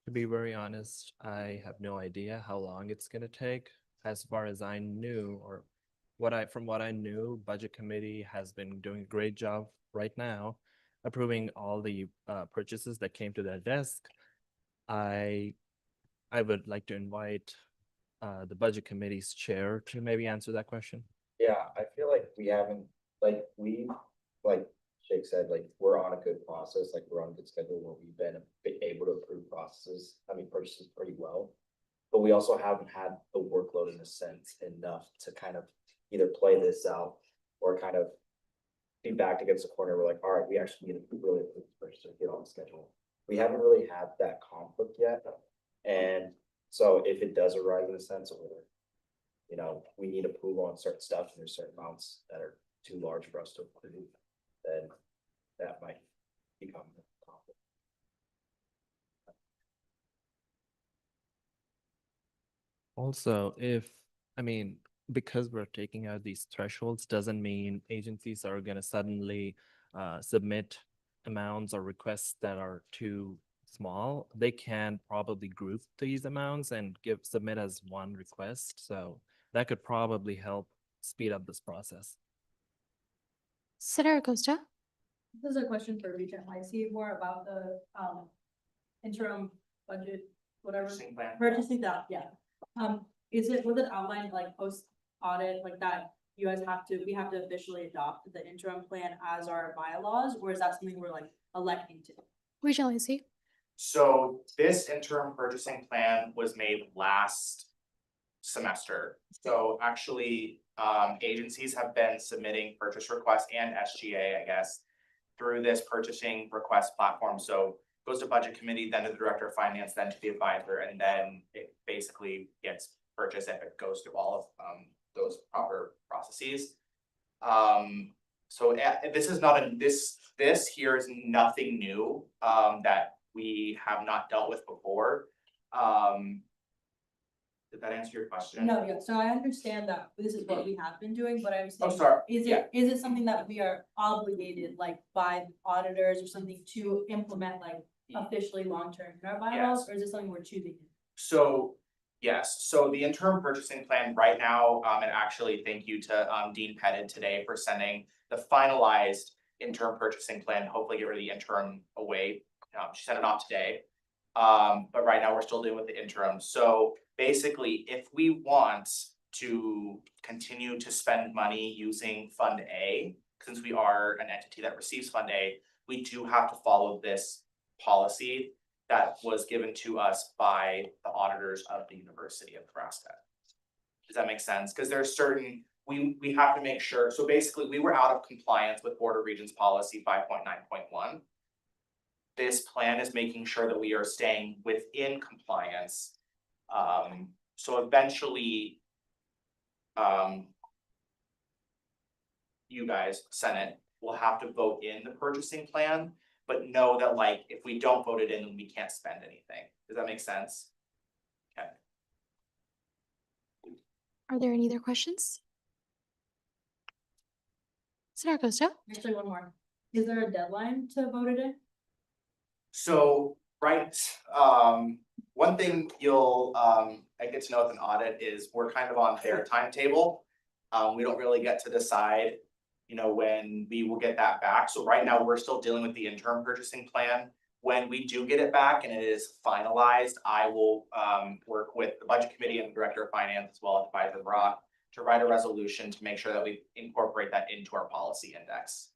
To be very honest, I have no idea how long it's gonna take. As far as I knew, or from what I knew, Budget Committee has been doing a great job right now, approving all the purchases that came to their desk. I would like to invite the Budget Committee's chair to maybe answer that question. Yeah, I feel like we haven't, like, like Jake said, like, we're on a good process, like, we're on a good schedule where we've been able to approve purchases pretty well. But we also haven't had the workload in a sense enough to kind of either play this out or kind of be backed against the corner. We're like, all right, we actually need to really approve this purchase and get on the schedule. We haven't really had that conflict yet. And so if it does arise in a sense where, you know, we need approval on certain stuff and there's certain amounts that are too large for us to approve, then that might become a conflict. Also, because we're taking out these thresholds, doesn't mean agencies are gonna suddenly submit amounts or requests that are too small. They can probably group these amounts and submit as one request. So that could probably help speed up this process. Senator Acosta. This is a question for Regent Lacey, more about the interim budget, whatever. Purchasing that, yeah. Was it outlined like post audit, like that we have to officially adopt the interim plan as our bylaws, or is that something we're like electing to? Regent Lacey. So this interim purchasing plan was made last semester. So actually, agencies have been submitting purchase requests and SGA, I guess, through this purchasing request platform. So it goes to budget committee, then to the director of finance, then to the advisor, and then it basically gets purchased if it goes through all of those proper processes. So this is not this here is nothing new that we have not dealt with before. Did that answer your question? No, yeah, so I understand that this is what we have been doing, but I'm saying. sorry, Is it something that we are obligated, like by auditors or something to implement like officially long-term in our bylaws, or is it something we're choosing? So, yes, so the interim purchasing plan right now, and actually thank you to Dean Pettit today for sending the finalized interim purchasing plan, hopefully get rid of the interim away. She sent it off today. But right now we're still dealing with the interim. So basically, if we want to continue to spend money using Fund A, since we are an entity that receives Fund A, we do have to follow this policy that was given to us by the auditors of the University of Nebraska. Does that make sense? Because there's certain, we have to make sure, so basically we were out of compliance with Board of Regents policy 5.9.1. This plan is making sure that we are staying within compliance. So eventually, you guys, Senate, will have to vote in the purchasing plan, but know that like, if we don't vote it in, then we can't spend anything. Does that make sense? Okay. Are there any other questions? Senator Acosta. Actually, one more. Is there a deadline to vote it in? So, right, one thing you'll, I get to know with an audit is we're kind of on their timetable. We don't really get to decide, you know, when we will get that back. So right now, we're still dealing with the interim purchasing plan. When we do get it back and it is finalized, I will work with the budget committee and the director of finance as well as Advisor Brock to write a resolution to make sure that we incorporate that into our policy index.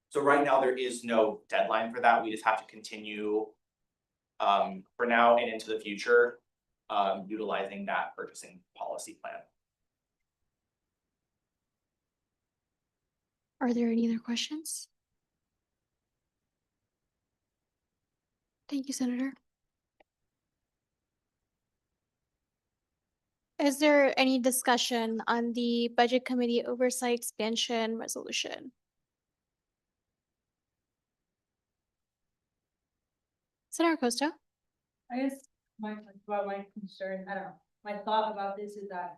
So right now, there is no deadline for that. We just have to continue for now and into the future, utilizing that purchasing policy plan. Are there any other questions? Thank you, Senator. Is there any discussion on the Budget Committee Oversight Expansion Resolution? Senator Costa? I guess my concern, I don't know, my thought about this is that,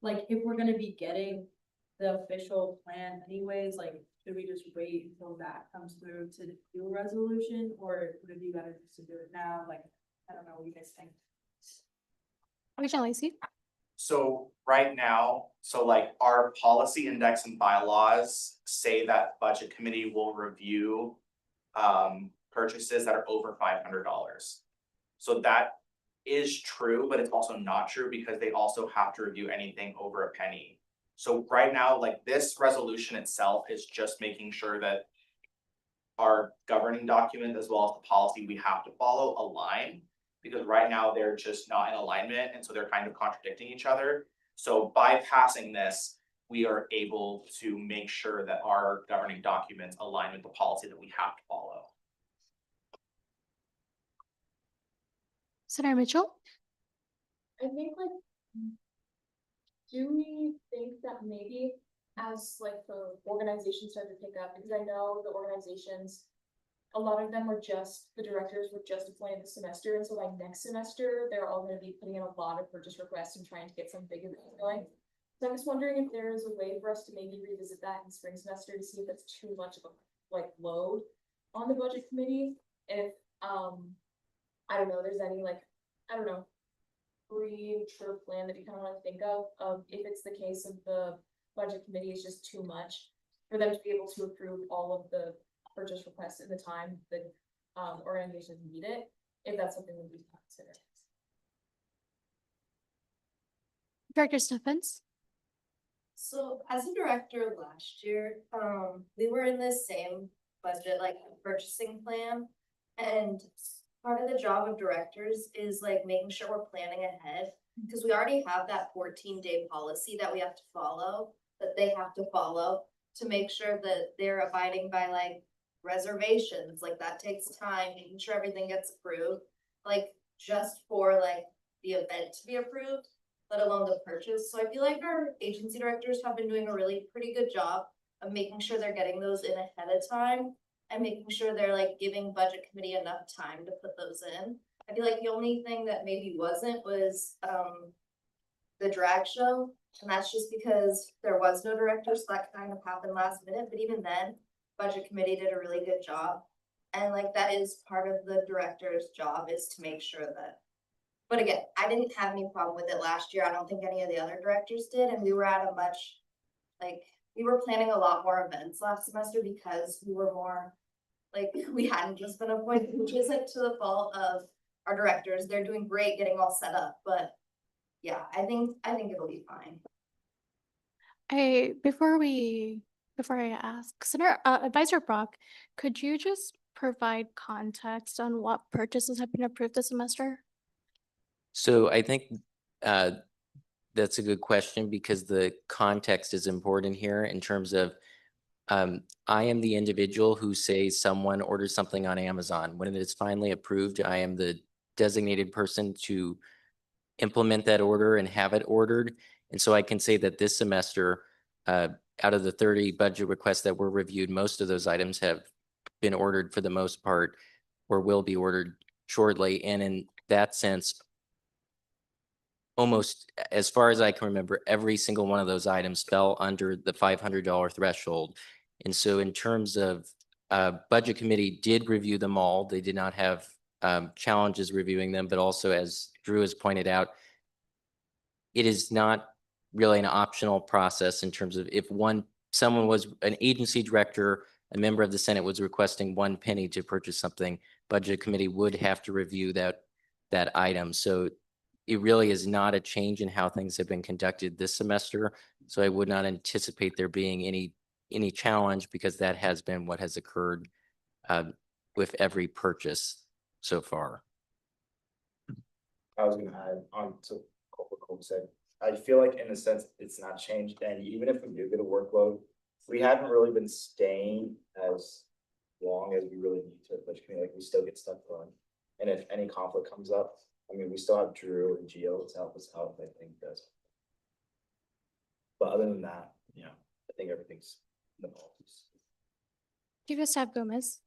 like, if we're gonna be getting the official plan anyways, like, should we just wait until that comes through to do a resolution, or would it be better just to do it now? Like, I don't know what you guys think. Regent Lacy? So right now, so like our policy index and bylaws say that budget committee will review purchases that are over $500. So that is true, but it's also not true because they also have to review anything over a penny. So right now, like this resolution itself is just making sure that our governing document as well as the policy we have to follow align. Because right now they're just not in alignment, and so they're kind of contradicting each other. So by passing this, we are able to make sure that our governing documents align with the policy that we have to follow. Senator Mitchell? I think like, do we think that maybe as like the organizations start to pick up, because I know the organizations, a lot of them were just, the directors were just appointed this semester, and so by next semester, they're all gonna be putting in a lot of purchase requests and trying to get some bigger things going. So I'm just wondering if there is a way for us to maybe revisit that in spring semester to see if that's too much of a like load on the budget committee. If I don't know, there's any like, I don't know, pre-mature plan that you kind of want to think of if it's the case of the budget committee is just too much for them to be able to approve all of the purchase requests in the time that organizations need it, if that's something that we consider. Director Steffens? So as a director last year, we were in this same budget, like purchasing plan. And part of the job of directors is like making sure we're planning ahead. Because we already have that 14-day policy that we have to follow, that they have to follow to make sure that they're abiding by like reservations, like that takes time, making sure everything gets approved. Like just for like the event to be approved, let alone the purchase. So I feel like our agency directors have been doing a really pretty good job of making sure they're getting those in ahead of time and making sure they're like giving budget committee enough time to put those in. I feel like the only thing that maybe wasn't was the drag show, and that's just because there was no director, so that kind of happened last minute, but even then, budget committee did a really good job. And like that is part of the director's job, is to make sure that. But again, I didn't have any problem with it last year. I don't think any of the other directors did, and we were at a much, like, we were planning a lot more events last semester because we were more, like, we hadn't just been appointed, which isn't to the fault of our directors. They're doing great getting all set up, but yeah, I think it'll be fine. Before I ask, Senator Advisor Brock, could you just provide context on what purchases have been approved this semester? So I think that's a good question because the context is important here in terms of I am the individual who says someone orders something on Amazon. When it is finally approved, I am the designated person to implement that order and have it ordered. And so I can say that this semester, out of the 30 budget requests that were reviewed, most of those items have been ordered for the most part or will be ordered shortly. And in that sense, almost as far as I can remember, every single one of those items fell under the $500 threshold. And so in terms of budget committee did review them all. They did not have challenges reviewing them, but also as Drew has pointed out, it is not really an optional process in terms of if someone was an agency director, a member of the Senate was requesting 1 penny to purchase something, budget committee would have to review that item. So it really is not a change in how things have been conducted this semester. So I would not anticipate there being any challenge because that has been what has occurred with every purchase so far. I was gonna add on to what Cole said. I feel like in a sense, it's not changed, and even if we do get a workload, we haven't really been staying as long as we really need to, but like we still get stuff done. And if any conflict comes up, I mean, we still have Drew and Gio to help us out, I think that's. But other than that, yeah, I think everything's in the policies. Chief of Staff Gomez.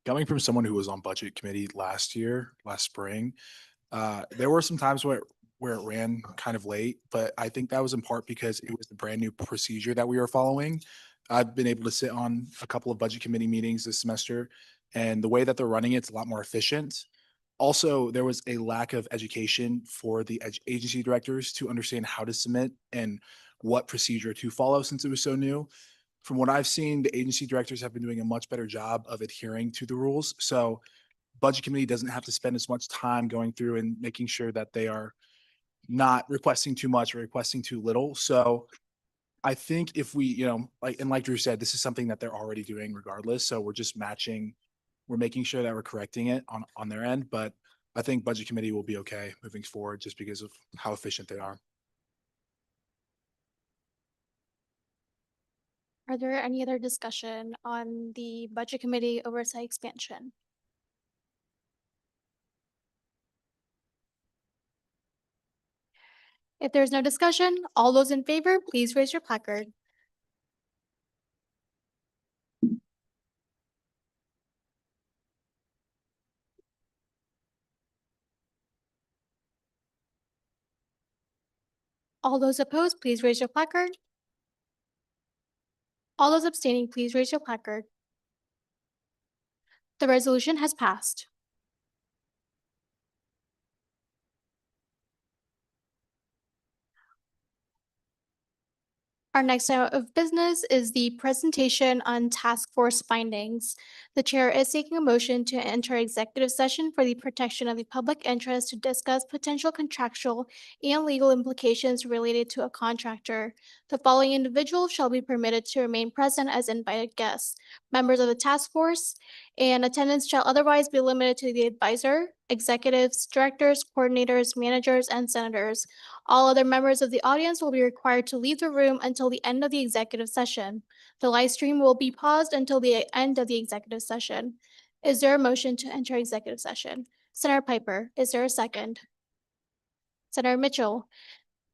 coming from someone who was on budget committee last spring, there were some times where it ran kind of late, but I think that was in part because it was the brand new procedure that we were following. I've been able to sit on a couple of budget committee meetings this semester, and the way that they're running it's a lot more efficient. Also, there was a lack of education for the agency directors to understand how to submit and what procedure to follow since it was so new. From what I've seen, the agency directors have been doing a much better job of adhering to the rules. So budget committee doesn't have to spend as much time going through and making sure that they are not requesting too much or requesting too little. So I think if we, like Drew said, this is something that they're already doing regardless. So we're making sure that we're correcting it on their end. But I think budget committee will be okay moving forward just because of how efficient they are. Are there any other discussion on the budget committee oversight expansion? If there's no discussion, all those in favor, please raise your placard. All those opposed, please raise your placard. All those abstaining, please raise your placard. The resolution has passed. Our next item of business is the presentation on task force findings. The chair is seeking a motion to enter executive session for the protection of the public interest to discuss potential contractual and legal implications related to a contractor. The following individuals shall be permitted to remain present as invited guests: members of the task force, and attendance shall otherwise be limited to the advisor, executives, directors, coordinators, managers, and senators. All other members of the audience will be required to leave the room until the end of the executive session. The live stream will be paused until the end of the executive session. Is there a motion to enter executive session? Senator Piper, is there a second? Senator Mitchell,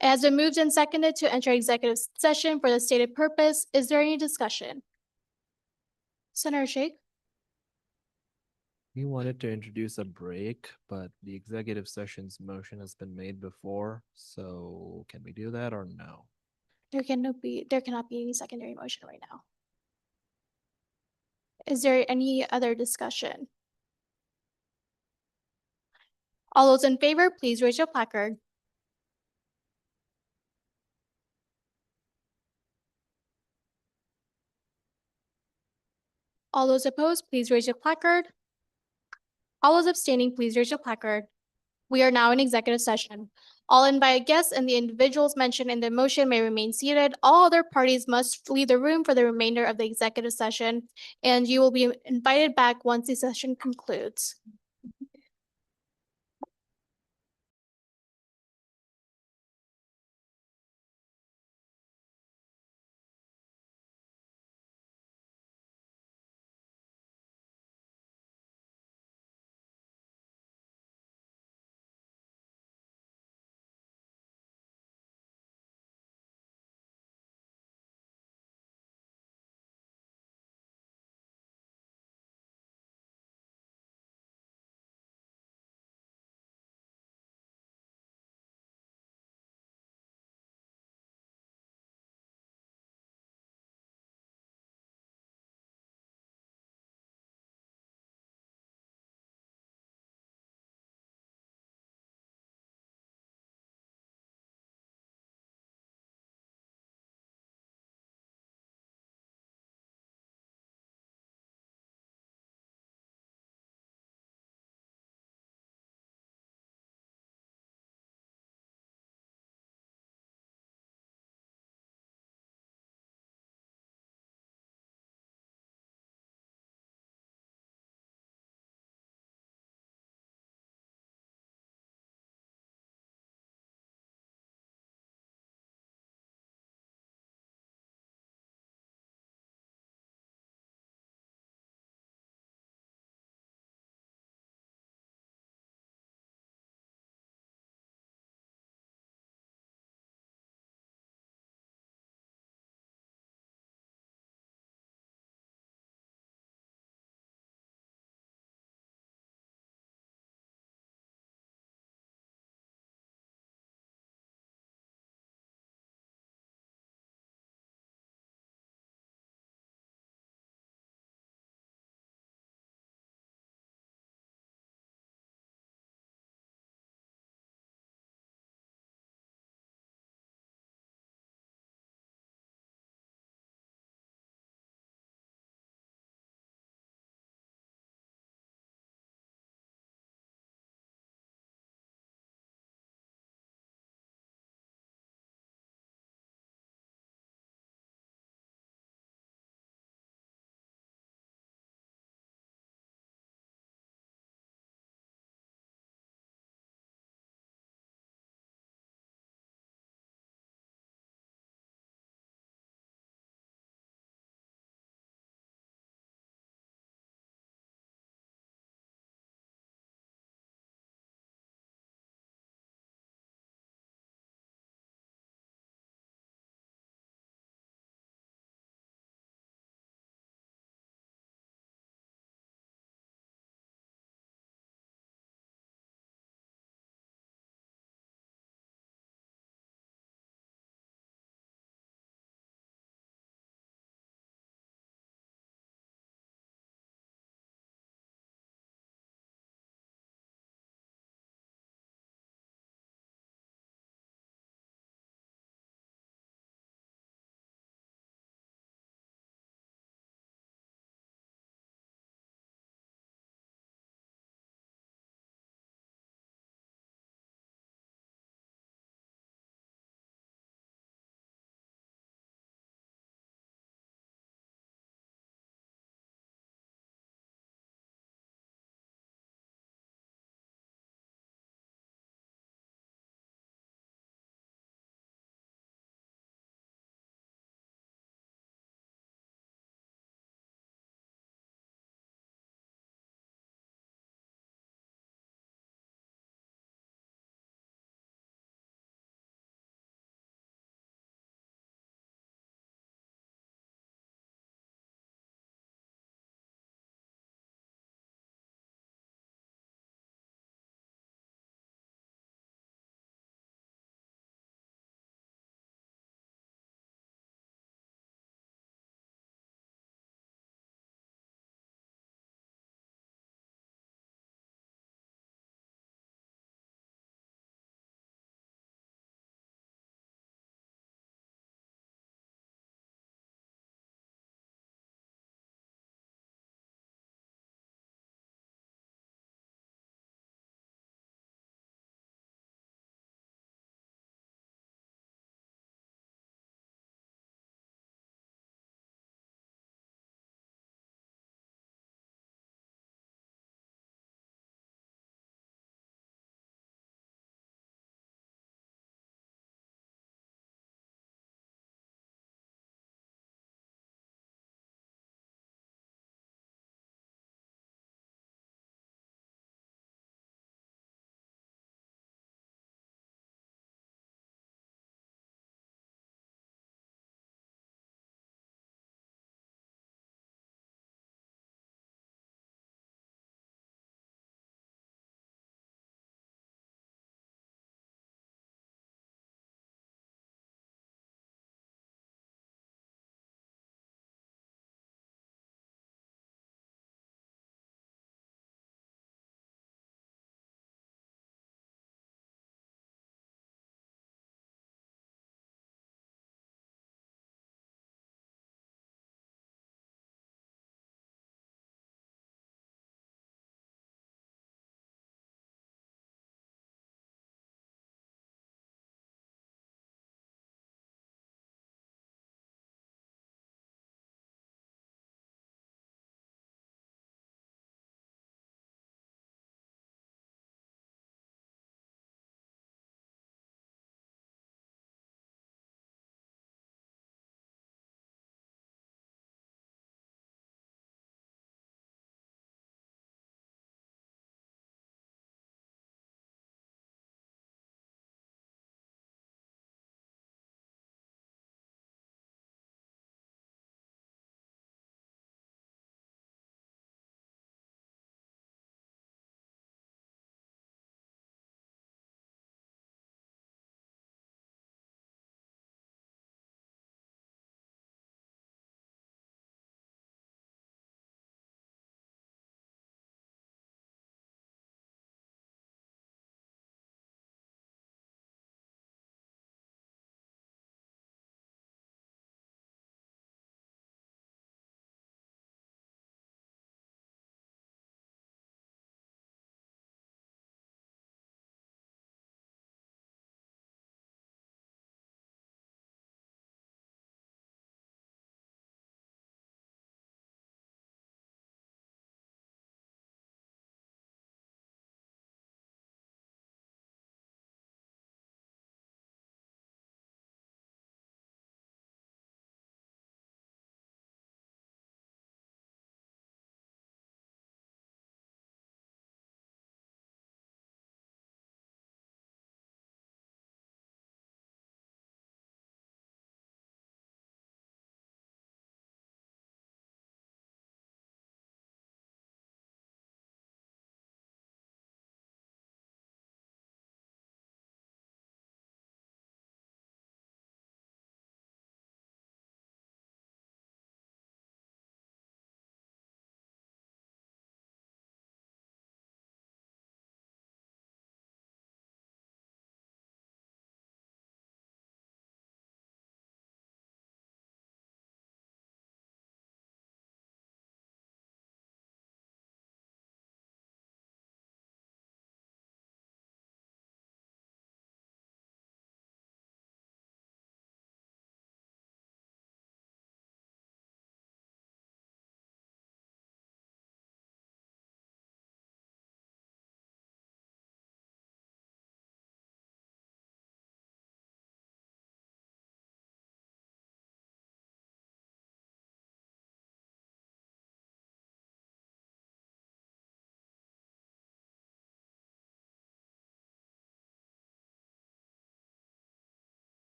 it has been moved and seconded to enter executive session for the stated purpose. Is there any discussion? Senator Sheikh? We wanted to introduce a break, but the executive session's motion has been made before, so can we do that or no? There cannot be any secondary motion right now. Is there any other discussion? All those in favor, please raise your placard. All those opposed, please raise your placard. All those abstaining, please raise your placard. We are now in executive session. All invited guests and the individuals mentioned in the motion may remain seated. All other parties must leave the room for the remainder of the executive session, and you will be invited back once the session concludes.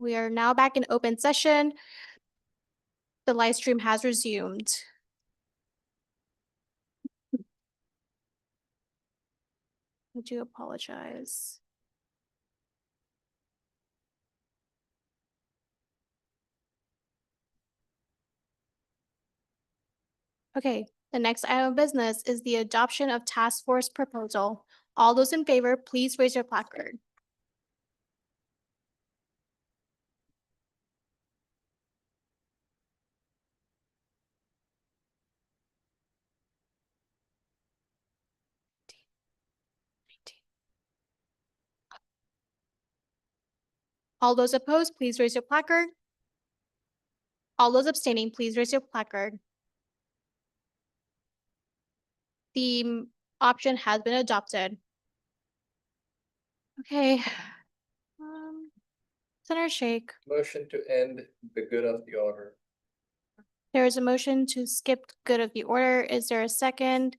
We are now back in open session. The live stream has resumed. I do apologize. Okay, the next item of business is the adoption of task force proposal. All those in favor, please raise your placard. All those opposed, please raise your placard. All those abstaining, please raise your placard. The option has been adopted. Okay. Senator Shake, Motion to end the good of the order. there is a motion to skip good of the order. Is there a second?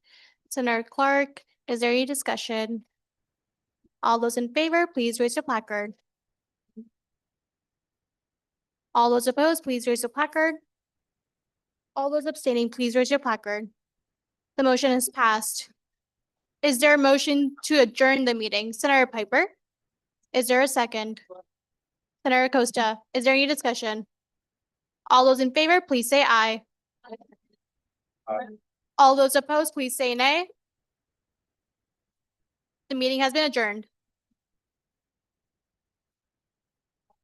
Senator Clark, is there any discussion? All those in favor, please raise your placard. All those opposed, please raise your placard. All those abstaining, please raise your placard. The motion is passed. Is there a motion to adjourn the meeting? Senator Piper? Is there a second? Senator Acosta, is there any discussion? All those in favor, please say aye. All those opposed, please say nay. The meeting has been adjourned.